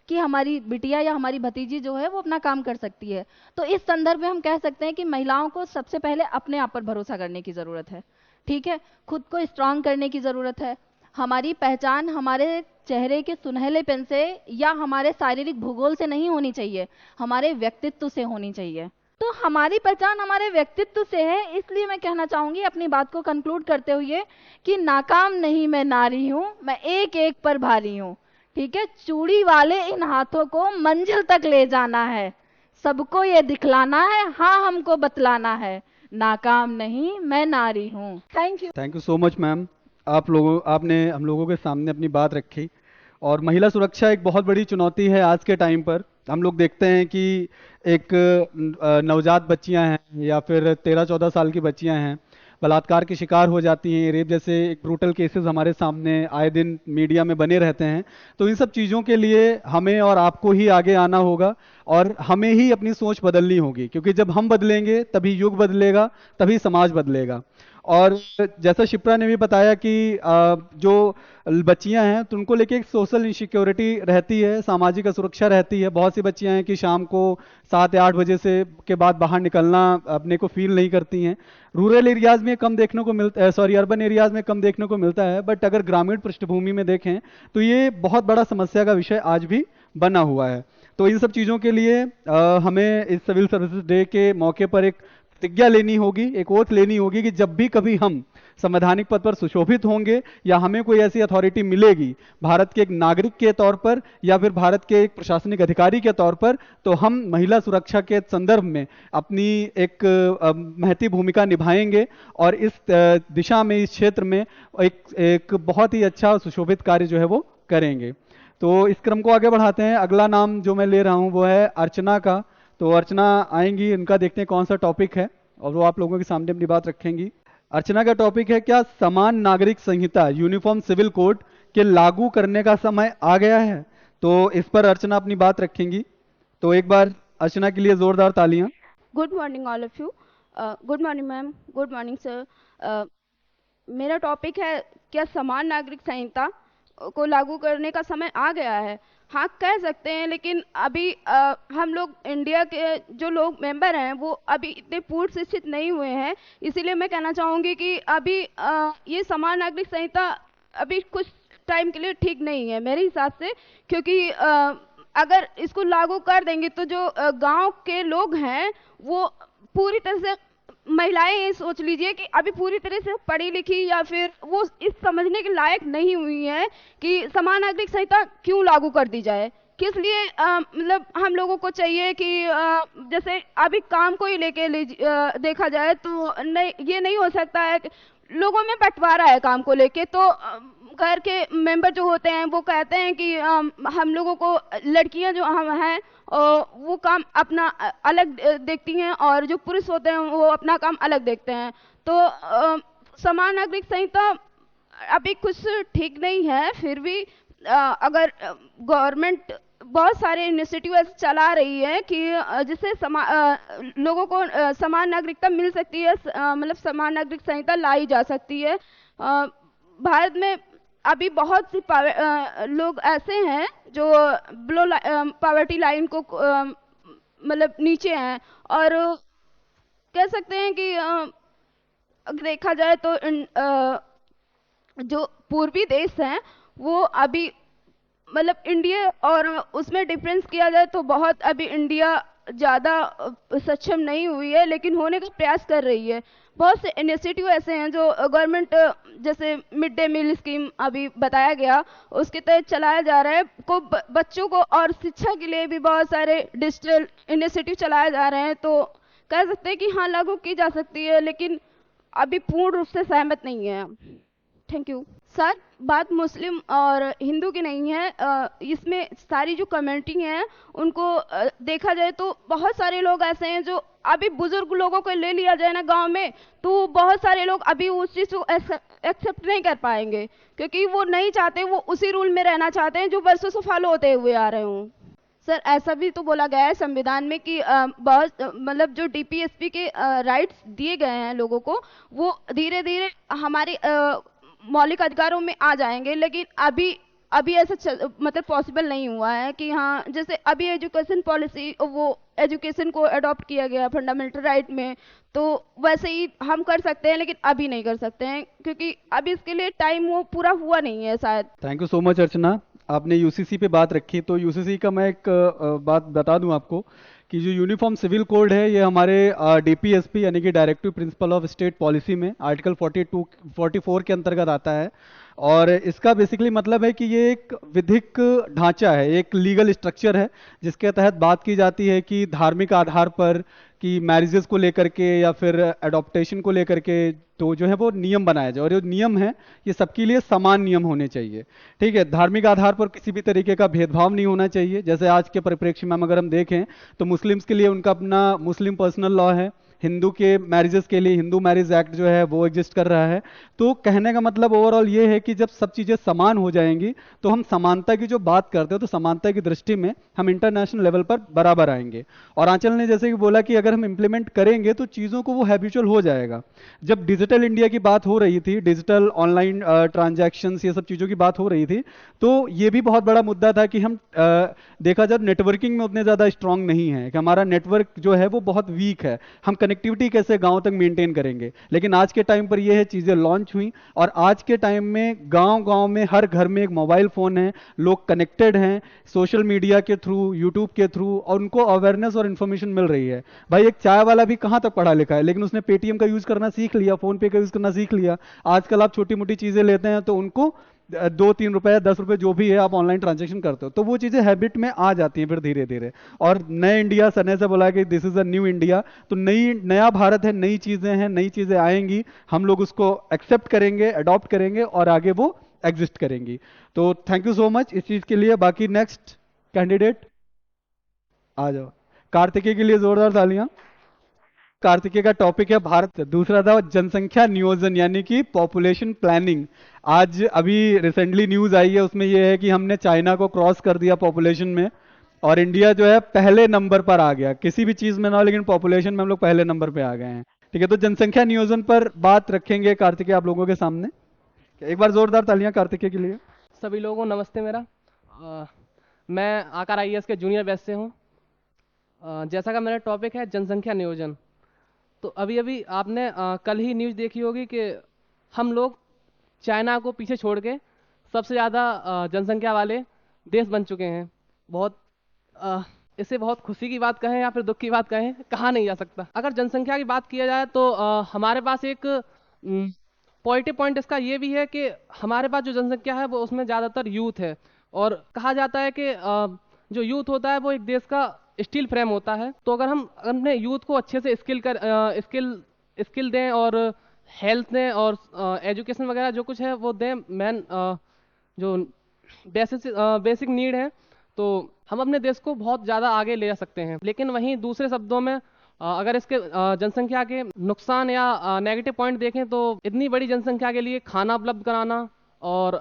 कि हमारी बिटिया या हमारी भतीजी जो है वो अपना काम कर सकती है। तो इस संदर्भ में हम कह सकते हैं कि महिलाओं को सबसे पहले अपने आप पर भरोसा करने की ज़रूरत है, ठीक है। खुद को स्ट्रांग करने की ज़रूरत है। हमारी पहचान हमारे चेहरे के सुनहलेपन से या हमारे शारीरिक भूगोल से नहीं होनी चाहिए, हमारे व्यक्तित्व से होनी चाहिए। तो हमारी पहचान हमारे व्यक्तित्व से है, इसलिए मैं कहना चाहूँगी अपनी बात को कंक्लूड करते हुए कि नाकाम नहीं मैं नारी हूँ, मैं एक एक पर भारी हूँ, ठीक है। चूड़ी वाले इन हाथों को मंजिल तक ले जाना है, सबको ये दिखलाना है, हाँ हमको बतलाना है, नाकाम नहीं मैं नारी हूँ। Thank you so much ma'am. आपने हम लोगों के सामने अपनी बात रखी। और महिला सुरक्षा एक बहुत बड़ी चुनौती है आज के टाइम पर। हम लोग देखते हैं कि एक नवजात बच्चियां हैं या फिर 13-14 साल की बच्चियां हैं, बलात्कार के शिकार हो जाती हैं, रेप जैसे एक ब्रूटल केसेस हमारे सामने आए दिन मीडिया में बने रहते हैं। तो इन सब चीज़ों के लिए हमें और आपको ही आगे आना होगा और हमें ही अपनी सोच बदलनी होगी, क्योंकि जब हम बदलेंगे तभी युग बदलेगा, तभी समाज बदलेगा। और जैसा शिप्रा ने भी बताया कि जो बच्चियां हैं तो उनको लेके एक सोशल इनसिक्योरिटी रहती है, सामाजिक असुरक्षा रहती है। बहुत सी बच्चियां हैं कि शाम को 7 या 8 बजे से के बाद बाहर निकलना अपने को फील नहीं करती हैं। रूरल एरियाज में कम देखने को मिलता है, सॉरी अर्बन एरियाज में कम देखने को मिलता है, बट अगर ग्रामीण पृष्ठभूमि में देखें तो ये बहुत बड़ा समस्या का विषय आज भी बना हुआ है। तो इन सब चीज़ों के लिए हमें इस सिविल सर्विसेज डे के मौके पर एक प्रतिज्ञा लेनी होगी, एक ओथ लेनी होगी कि जब भी कभी हम संवैधानिक पद पर सुशोभित होंगे या हमें कोई ऐसी अथॉरिटी मिलेगी भारत के एक नागरिक के तौर पर या फिर भारत के एक प्रशासनिक अधिकारी के तौर पर, तो हम महिला सुरक्षा के संदर्भ में अपनी एक महती भूमिका निभाएंगे और इस दिशा में, इस क्षेत्र में एक बहुत ही अच्छा सुशोभित कार्य जो है वो करेंगे। तो इस क्रम को आगे बढ़ाते हैं। अगला नाम जो मैं ले रहा हूं वो है अर्चना का। तो अर्चना आएंगी, उनका देखते हैं कौन सा टॉपिक है और वो आप लोगों के सामने अपनी बात रखेंगी। अर्चना का टॉपिक है, क्या समान नागरिक संहिता यूनिफॉर्म सिविल कोड के लागू करने का समय आ गया है? तो इस पर अर्चना अपनी बात रखेंगी। तो एक बार अर्चना के लिए जोरदार तालियां। Good morning all of you. Good morning ma'am, good morning sir. मेरा टॉपिक है, क्या समान नागरिक संहिता को लागू करने का समय आ गया है? हाँ कह सकते हैं, लेकिन अभी हम लोग इंडिया के जो लोग मेंबर हैं वो अभी इतने पूर्ण शिक्षित नहीं हुए हैं। इसीलिए मैं कहना चाहूँगी कि अभी ये समान नागरिक संहिता अभी कुछ टाइम के लिए ठीक नहीं है मेरे हिसाब से, क्योंकि अगर इसको लागू कर देंगे तो जो गांव के लोग हैं वो पूरी तरह से, महिलाएं ये सोच लीजिए कि अभी पूरी तरह से पढ़ी लिखी या फिर वो इस समझने के लायक नहीं हुई है कि समान नागरिक संहिता क्यों लागू कर दी जाए। किस लिए मतलब हम लोगों को चाहिए कि जैसे अभी काम को ही लेके देखा जाए तो नहीं, ये नहीं हो सकता है कि लोगों में बंटवारा है काम को लेके। तो घर के मेंबर जो होते हैं वो कहते हैं कि हम लोगों को, लड़कियां जो हम हैं वो काम अपना अलग देखती हैं और जो पुरुष होते हैं वो अपना काम अलग देखते हैं। तो समान नागरिक संहिता अभी कुछ ठीक नहीं है। फिर भी अगर गवर्नमेंट बहुत सारे इनिशिएटिव ऐसे चला रही है कि जिससे लोगों को समान नागरिकता मिल सकती है, मतलब समान नागरिक संहिता लाई जा सकती है। भारत में अभी बहुत सी लोग ऐसे हैं जो बिलो पॉवर्टी लाइन को मतलब नीचे हैं, और कह सकते हैं कि देखा जाए तो जो पूर्वी देश हैं वो अभी मतलब इंडिया, और उसमें डिफरेंस किया जाए तो बहुत अभी इंडिया ज़्यादा सक्षम नहीं हुई है, लेकिन होने का प्रयास कर रही है। बहुत से इनिशिएटिव ऐसे हैं जो गवर्नमेंट, जैसे मिड डे मील स्कीम अभी बताया गया, उसके तहत चलाया जा रहा है को बच्चों को, और शिक्षा के लिए भी बहुत सारे डिजिटल इनिशिएटिव चलाए जा रहे हैं। तो कह सकते हैं कि हाँ लागू की जा सकती है, लेकिन अभी पूर्ण रूप से सहमत नहीं है। Thank you sir. बात मुस्लिम और हिंदू की नहीं है, इसमें सारी जो कम्युनिटी हैं उनको देखा जाए तो बहुत सारे लोग ऐसे हैं जो अभी बुजुर्ग लोगों को ले लिया जाए ना गांव में, तो बहुत सारे लोग अभी उस चीज़ को एक्सेप्ट नहीं कर पाएंगे, क्योंकि वो नहीं चाहते, वो उसी रूल में रहना चाहते हैं जो वर्षों से फॉलो होते हुए आ रहे हों। सर ऐसा भी तो बोला गया है संविधान में कि बहुत मतलब जो डीपीएसपी के राइट्स दिए गए हैं लोगों को, वो धीरे धीरे हमारे मौलिक अधिकारों में आ जाएंगे, लेकिन अभी ऐसा मतलब पॉसिबल नहीं हुआ है कि हाँ, जैसे अभी एजुकेशन पॉलिसी, वो एजुकेशन को अडॉप्ट किया गया फंडामेंटल राइट में, तो वैसे ही हम कर सकते हैं, लेकिन अभी नहीं कर सकते हैं क्योंकि अभी इसके लिए टाइम वो पूरा हुआ नहीं है शायद। थैंक यू सो मच अर्चना, आपने यूसीसी पे बात रखी। तो यूसीसी का मैं एक बात बता दूं आपको कि जो यूनिफॉर्म सिविल कोड है ये हमारे डीपीएसपी यानी कि directive principle of state policy में आर्टिकल 44 के अंतर्गत आता है, और इसका बेसिकली मतलब है कि ये एक विधिक ढांचा है, एक लीगल स्ट्रक्चर है जिसके तहत बात की जाती है कि धार्मिक आधार पर कि मैरिजेस को लेकर के या फिर अडॉप्टेशन को लेकर के तो जो है वो नियम बनाया जाए, और जो नियम है ये सबके लिए समान नियम होने चाहिए। ठीक है, धार्मिक आधार पर किसी भी तरीके का भेदभाव नहीं होना चाहिए। जैसे आज के परिप्रेक्ष्य में अगर हम देखें तो मुस्लिम्स के लिए उनका अपना मुस्लिम पर्सनल लॉ है, हिंदू के मैरिजेस के लिए हिंदू मैरिज एक्ट जो है वो एग्जिस्ट कर रहा है। तो कहने का मतलब ओवरऑल ये है कि जब सब चीज़ें समान हो जाएंगी तो हम समानता की जो बात करते हैं तो समानता की दृष्टि में हम इंटरनेशनल लेवल पर बराबर आएंगे। और आंचल ने जैसे कि बोला कि अगर हम इंप्लीमेंट करेंगे तो चीज़ों को वो हैबिचुअल हो जाएगा। जब डिजिटल इंडिया की बात हो रही थी, डिजिटल ऑनलाइन ट्रांजैक्शंस, ये सब चीज़ों की बात हो रही थी, तो ये भी बहुत बड़ा मुद्दा था कि हम देखा जब नेटवर्किंग में उतने ज़्यादा स्ट्रांग नहीं है, कि हमारा नेटवर्क जो है वो बहुत वीक है, हम कनेक्टिविटी कैसे गांव तक मेंटेन करेंगे। लेकिन आज के टाइम पर ये है चीज़ें लॉन्च हुई और आज के टाइम में गांव-गांव में हर घर में एक मोबाइल फ़ोन है, लोग कनेक्टेड हैं सोशल मीडिया के थ्रू, यूट्यूब के थ्रू, और उनको अवेयरनेस और इन्फॉर्मेशन मिल रही है। भाई एक चाय वाला भी कहाँ तक पढ़ा लिखा है, लेकिन उसने पेटीएम का यूज़ करना सीख लिया, फ़ोन पे का यूज़ करना सीख लिया। आजकल आप छोटी मोटी चीज़ें लेते हैं तो उनको 2-3 रुपए 10 रुपए जो भी है आप ऑनलाइन ट्रांजैक्शन करते हो, तो वो चीज़ें हैबिट में आ जाती हैं फिर धीरे धीरे। और नए इंडिया, सने से बोला कि this is a new India, तो नया भारत है, नई चीज़ें हैं, नई चीज़ें आएंगी, हम लोग उसको एक्सेप्ट करेंगे, अडॉप्ट करेंगे और आगे वो एग्जिस्ट करेंगी। तो थैंक यू सो मच इस चीज़ के लिए। बाकी नेक्स्ट कैंडिडेट आ जाओ। कार्तिकेय के लिए जोरदार तालियां। कार्तिकेय का टॉपिक है भारत। दूसरा था जनसंख्या नियोजन यानी कि पॉपुलेशन प्लानिंग। आज अभी रिसेंटली न्यूज आई है, उसमें यह है कि हमने चाइना को क्रॉस कर दिया पॉपुलेशन में और इंडिया जो है पहले नंबर पर आ गया। किसी भी चीज में ना हो लेकिन पॉपुलेशन में हम लोग पहले नंबर पे आ गए हैं। ठीक है, तो जनसंख्या नियोजन पर बात रखेंगे कार्तिकेय आप लोगों के सामने। एक बार जोरदार तालियां कार्तिकेय के लिए। सभी लोगों को नमस्ते। मैं आकार आईएएस के जूनियर बैच से हूँ। जैसा कि मेरा टॉपिक है जनसंख्या नियोजन, तो अभी अभी आपने कल ही न्यूज़ देखी होगी कि हम लोग चाइना को पीछे छोड़ के सबसे ज़्यादा जनसंख्या वाले देश बन चुके हैं। इससे बहुत खुशी की बात कहें या फिर दुख की बात कहें, कहा नहीं जा सकता। अगर जनसंख्या की बात किया जाए तो हमारे पास एक पॉजिटिव पॉइंट इसका ये भी है कि हमारे पास जो जनसंख्या है वो उसमें ज़्यादातर यूथ है, और कहा जाता है कि जो यूथ होता है वो एक देश का स्टील फ्रेम होता है। तो अगर हम अपने यूथ को अच्छे से स्किल दें और हेल्थ दें और एजुकेशन वगैरह जो कुछ है वो दें, मेन जो बेसिक नीड है, तो हम अपने देश को बहुत ज़्यादा आगे ले जा सकते हैं। लेकिन वहीं दूसरे शब्दों में अगर इसके जनसंख्या के नुकसान या नेगेटिव पॉइंट देखें तो इतनी बड़ी जनसंख्या के लिए खाना उपलब्ध कराना और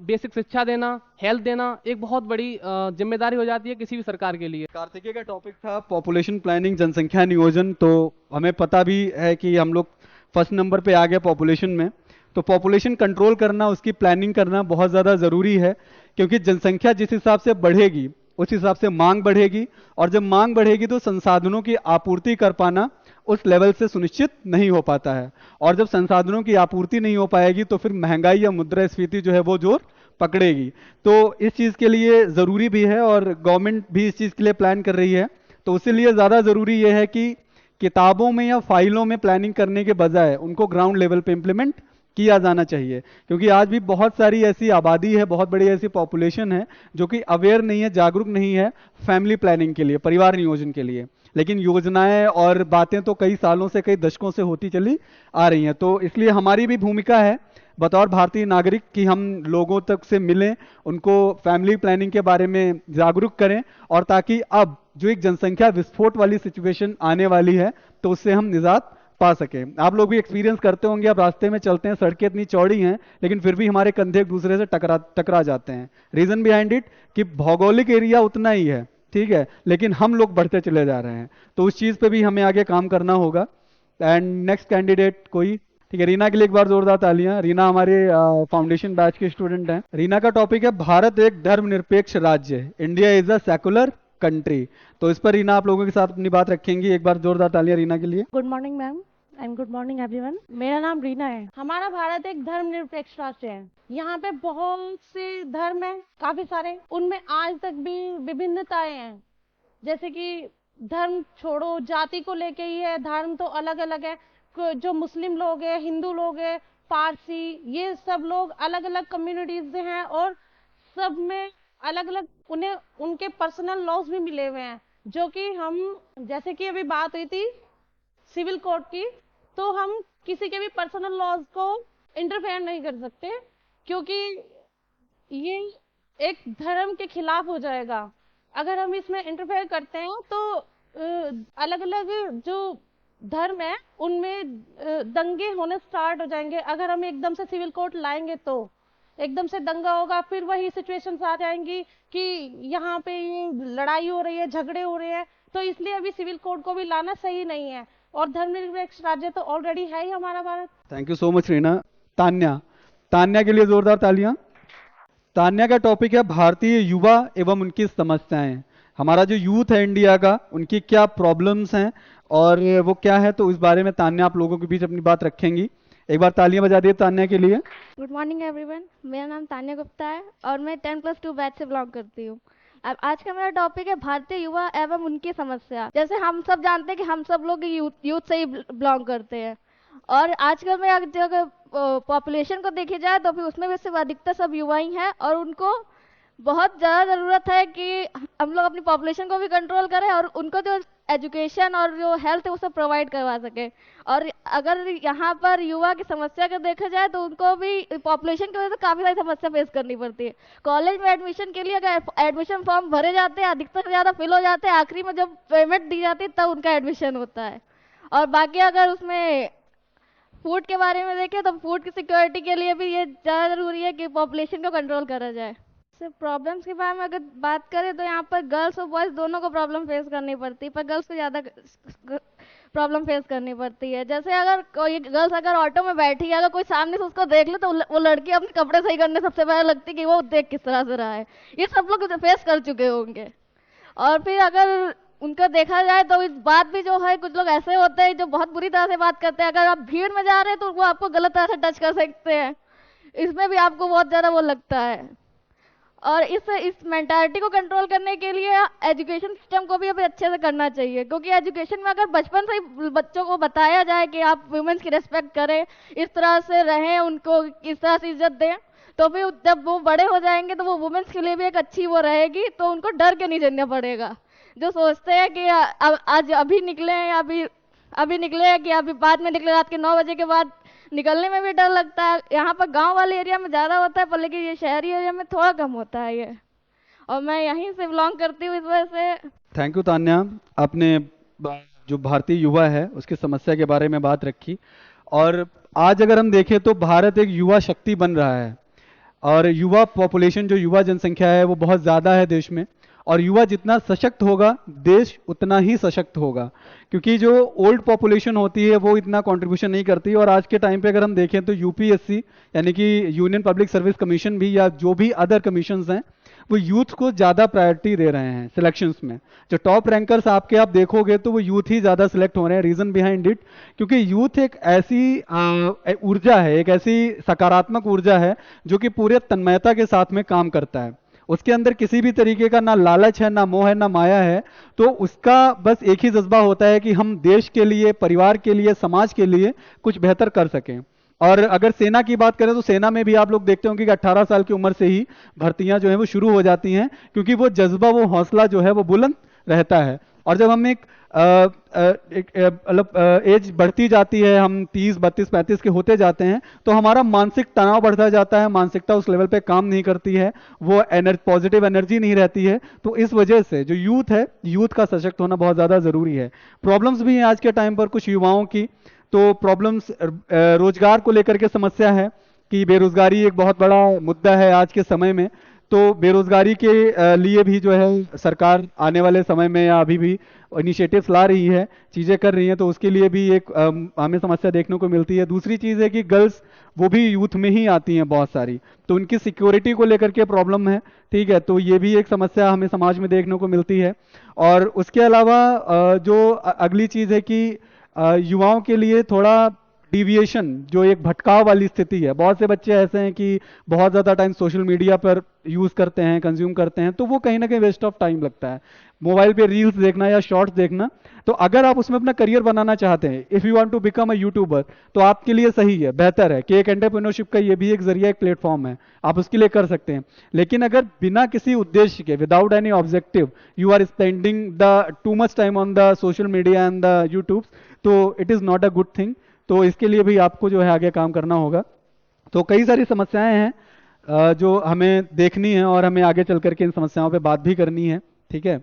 बेसिक शिक्षा देना, हेल्थ देना एक बहुत बड़ी जिम्मेदारी हो जाती है किसी भी सरकार के लिए। कार्तिकेय का टॉपिक था पॉपुलेशन प्लानिंग, जनसंख्या नियोजन। तो हमें पता भी है कि हम लोग फर्स्ट नंबर पे आ गए पॉपुलेशन में, तो पॉपुलेशन कंट्रोल करना, उसकी प्लानिंग करना बहुत ज़्यादा ज़रूरी है, क्योंकि जनसंख्या जिस हिसाब से बढ़ेगी उस हिसाब से मांग बढ़ेगी, और जब मांग बढ़ेगी तो संसाधनों की आपूर्ति कर पाना उस लेवल से सुनिश्चित नहीं हो पाता है, और जब संसाधनों की आपूर्ति नहीं हो पाएगी तो फिर महंगाई या मुद्रास्फीति जो है वो जोर पकड़ेगी। तो इस चीज़ के लिए ज़रूरी भी है और गवर्नमेंट भी इस चीज़ के लिए प्लान कर रही है। तो उसके लिए ज़्यादा ज़रूरी ये है कि किताबों में या फाइलों में प्लानिंग करने के बजाय उनको ग्राउंड लेवल पे इम्प्लीमेंट किया जाना चाहिए, क्योंकि आज भी बहुत सारी ऐसी आबादी है, बहुत बड़ी ऐसी पॉपुलेशन है जो कि अवेयर नहीं है, जागरूक नहीं है फैमिली प्लानिंग के लिए, परिवार नियोजन के लिए। लेकिन योजनाएं और बातें तो कई सालों से, कई दशकों से होती चली आ रही हैं। तो इसलिए हमारी भी भूमिका है बतौर भारतीय नागरिक कि हम लोगों तक से मिलें, उनको फैमिली प्लानिंग के बारे में जागरूक करें, और ताकि अब जो एक जनसंख्या विस्फोट वाली सिचुएशन आने वाली है तो उससे हम निजात पा सके। आप लोग भी एक्सपीरियंस करते होंगे, आप रास्ते में चलते हैं, सड़कें इतनी चौड़ी हैं लेकिन फिर भी हमारे कंधे एक दूसरे से टकरा जाते हैं। रीजन बिहाइंड इट कि भौगोलिक एरिया उतना ही है, ठीक है, लेकिन हम लोग बढ़ते चले जा रहे हैं। तो उस चीज पे भी हमें आगे काम करना होगा। एंड नेक्स्ट कैंडिडेट कोई, ठीक है, रीना के लिए एक बार जोरदार तालियां। रीना हमारे फाउंडेशन बैच के स्टूडेंट हैं। रीना का टॉपिक है भारत एक धर्मनिरपेक्ष राज्य है, India is a secular country. तो इस पर रीना आप लोगों के साथ अपनी बात रखेंगी। एक बार जोरदार तालियां रीना के लिए। Good morning ma'am and good morning everyone. मेरा नाम रीना है। हमारा भारत एक धर्मनिरपेक्ष राष्ट्र है। यहाँ पे बहुत से धर्म हैं, काफी सारे, उनमें आज तक भी विभिन्नताएं हैं। जैसे कि धर्म छोड़ो, जाति को लेके ही है, धर्म तो अलग अलग है। जो मुस्लिम लोग हैं, हिंदू लोग हैं, पारसी, ये सब लोग अलग अलग कम्युनिटीज से हैं और सब में अलग अलग उन्हें उनके पर्सनल लॉज भी मिले हुए हैं, जो कि हम, जैसे कि अभी बात हुई थी सिविल कोड की, तो हम किसी के भी पर्सनल लॉज को इंटरफेयर नहीं कर सकते, क्योंकि ये एक धर्म के खिलाफ हो जाएगा। अगर हम इसमें इंटरफेयर करते हैं तो अलग अलग जो धर्म है उनमें दंगे होने स्टार्ट हो जाएंगे। अगर हम एकदम से सिविल कोड लाएंगे तो एकदम से दंगा होगा, फिर वही सिचुएशंस आ जाएंगी कि यहाँ पे लड़ाई हो रही है, झगड़े हो रहे हैं। तो इसलिए अभी सिविल कोड को भी लाना सही नहीं है। और धर्मनिरपेक्ष राज्य तो ऑलरेडी है ही हमारा Bharat. Thank you so much Reena. Tanya के लिए जोरदार तालियां। तान्या का टॉपिक है भारतीय युवा एवं उनकी समस्याएं। हमारा जो यूथ है इंडिया का, उनकी क्या प्रॉब्लम्स हैं और वो क्या है, तो इस बारे में तान्या आप लोगों के बीच अपनी बात रखेंगी। एक बार तालियां बजा दिए तान्या के लिए। गुड मॉर्निंग एवरीवन, मेरा नाम तान्या गुप्ता है और मैं 10+2 बैच से बिलोंग करती हूँ। अब आज का मेरा टॉपिक है भारतीय युवा एवं उनकी समस्या। जैसे हम सब जानते हैं कि हम सब लोग यूथ से ही बिलोंग करते हैं और आजकल में अगर पॉपुलेशन को देखी जाए तो फिर उसमें भी सिर्फ अधिकतर सब युवा ही हैं और उनको बहुत ज़्यादा ज़रूरत है कि हम लोग अपनी पॉपुलेशन को भी कंट्रोल करें और उनको जो एजुकेशन और जो हेल्थ है वो सब प्रोवाइड करवा सके। और अगर यहाँ पर युवा की समस्या को देखा जाए तो उनको भी पॉपुलेशन की वजह से काफ़ी सारी समस्या फेस करनी पड़ती है। कॉलेज में एडमिशन के लिए अगर एडमिशन फॉर्म भरे जाते हैं, अधिकतर से ज़्यादा फिल हो जाते हैं, आखिरी में जब पेमेंट दी जाती है तब उनका एडमिशन होता है। और बाकी अगर उसमें फूड के बारे में देखें तो फूड की सिक्योरिटी के लिए भी ये ज़्यादा ज़रूरी है कि पॉपुलेशन को कंट्रोल करा जाए। सर प्रॉब्लम्स के बारे में अगर बात करें तो यहाँ पर गर्ल्स और बॉयज़ दोनों को प्रॉब्लम फेस करनी पड़ती है, पर गर्ल्स को ज़्यादा प्रॉब्लम फेस करनी पड़ती है। जैसे अगर कोई गर्ल्स अगर ऑटो में बैठी है, अगर कोई सामने से उसको देख ले तो वो लड़की अपने कपड़े सही करने सबसे पहले लगती है कि वो देख किस तरह से रहा है। ये सब लोग फेस कर चुके होंगे। और फिर अगर उनका देखा जाए तो इस बात भी जो है, कुछ लोग ऐसे होते हैं जो बहुत बुरी तरह से बात करते हैं। अगर आप भीड़ में जा रहे हैं तो वो आपको गलत तरह से टच कर सकते हैं, इसमें भी आपको बहुत ज़्यादा वो लगता है। और इस मेंटालिटी को कंट्रोल करने के लिए एजुकेशन सिस्टम को भी अभी अच्छे से करना चाहिए, क्योंकि एजुकेशन में अगर बचपन से ही बच्चों को बताया जाए कि आप वुमेन्स की रिस्पेक्ट करें, इस तरह से रहें, उनको इस तरह से इज्जत दें, तो फिर जब वो बड़े हो जाएंगे तो वो वुमेन्स के लिए भी एक अच्छी वो रहेगी, तो उनको डर के नहीं झेलना पड़ेगा। जो सोचते हैं कि आज अभी निकले हैं या अभी निकले हैं कि अभी बाद में निकले, रात के 9 बजे के बाद निकलने में भी डर लगता है। यहाँ पर गांव वाले एरिया में ज़्यादा होता है, पर लेकिन ये शहरी एरिया में थोड़ा कम होता है ये, और मैं यहीं से बिलोंग करती हूँ, इस वजह से। थैंक यू तान्या, आपने जो भारतीय युवा है उसकी समस्या के बारे में बात रखी। और आज अगर हम देखें तो भारत एक युवा शक्ति बन रहा है और युवा पॉपुलेशन, जो युवा जनसंख्या है वो बहुत ज़्यादा है देश में। और युवा जितना सशक्त होगा देश उतना ही सशक्त होगा, क्योंकि जो ओल्ड पॉपुलेशन होती है वो इतना कंट्रीब्यूशन नहीं करती। और आज के टाइम पे अगर हम देखें तो यूपीएससी यानी कि यूनियन पब्लिक सर्विस कमीशन भी, या जो भी अदर कमीशंस हैं, वो यूथ को ज़्यादा प्रायोरिटी दे रहे हैं सिलेक्शंस में। जो टॉप रैंकर्स आप देखोगे तो वो यूथ ही ज़्यादा सिलेक्ट हो रहे हैं। रीज़न बिहाइंड इट, क्योंकि यूथ एक ऐसी ऊर्जा है, एक ऐसी सकारात्मक ऊर्जा है जो कि पूरे तन्मयता के साथ में काम करता है। उसके अंदर किसी भी तरीके का ना लालच है, ना मोह है, ना माया है। तो उसका बस एक ही जज्बा होता है कि हम देश के लिए, परिवार के लिए, समाज के लिए कुछ बेहतर कर सकें। और अगर सेना की बात करें तो सेना में भी आप लोग देखते होंगे कि 18 साल की उम्र से ही भर्तियां जो है वो शुरू हो जाती हैं, क्योंकि वो जज्बा, वो हौसला जो है वो बुलंद रहता है। और जब हम एक एज बढ़ती जाती है, हम 30, 32, 35 के होते जाते हैं, तो हमारा मानसिक तनाव बढ़ता जाता है, मानसिकता उस लेवल पे काम नहीं करती है, वो पॉजिटिव एनर्जी नहीं रहती है। तो इस वजह से जो यूथ है, यूथ का सशक्त होना बहुत ज़्यादा ज़रूरी है। प्रॉब्लम्स भी हैं आज के टाइम पर कुछ युवाओं की। तो प्रॉब्लम्स रोजगार को लेकर के समस्या है कि बेरोजगारी एक बहुत बड़ा मुद्दा है आज के समय में। तो बेरोजगारी के लिए भी जो है सरकार आने वाले समय में या अभी भी इनिशिएटिव्स ला रही है, चीज़ें कर रही हैं, तो उसके लिए भी एक हमें समस्या देखने को मिलती है। दूसरी चीज़ है कि गर्ल्स वो भी यूथ में ही आती हैं बहुत सारी, तो उनकी सिक्योरिटी को लेकर के प्रॉब्लम है, ठीक है। तो ये भी एक समस्या हमें समाज में देखने को मिलती है। और उसके अलावा जो अगली चीज़ है कि युवाओं के लिए थोड़ा डिविएशन, जो एक भटकाव वाली स्थिति है। बहुत से बच्चे ऐसे हैं कि बहुत ज़्यादा टाइम सोशल मीडिया पर यूज़ करते हैं, कंज्यूम करते हैं, तो वो कहीं ना कहीं वेस्ट ऑफ टाइम लगता है, मोबाइल पे रील्स देखना या शॉर्ट्स देखना। तो अगर आप उसमें अपना करियर बनाना चाहते हैं, if you want to become a YouTuber, तो आपके लिए सही है, बेहतर है कि एक एंटरप्रेन्योरशिप का ये भी एक जरिया, एक प्लेटफॉर्म है, आप उसके लिए कर सकते हैं। लेकिन अगर बिना किसी उद्देश्य के, without any objective, you are spending the too much time on the social media and the YouTube, तो it is not a good thing. तो इसके लिए भी आपको जो है आगे काम करना होगा। तो कई सारी समस्याएं हैं जो हमें देखनी है और हमें आगे चल करके इन समस्याओं पे बात भी करनी है, ठीक है।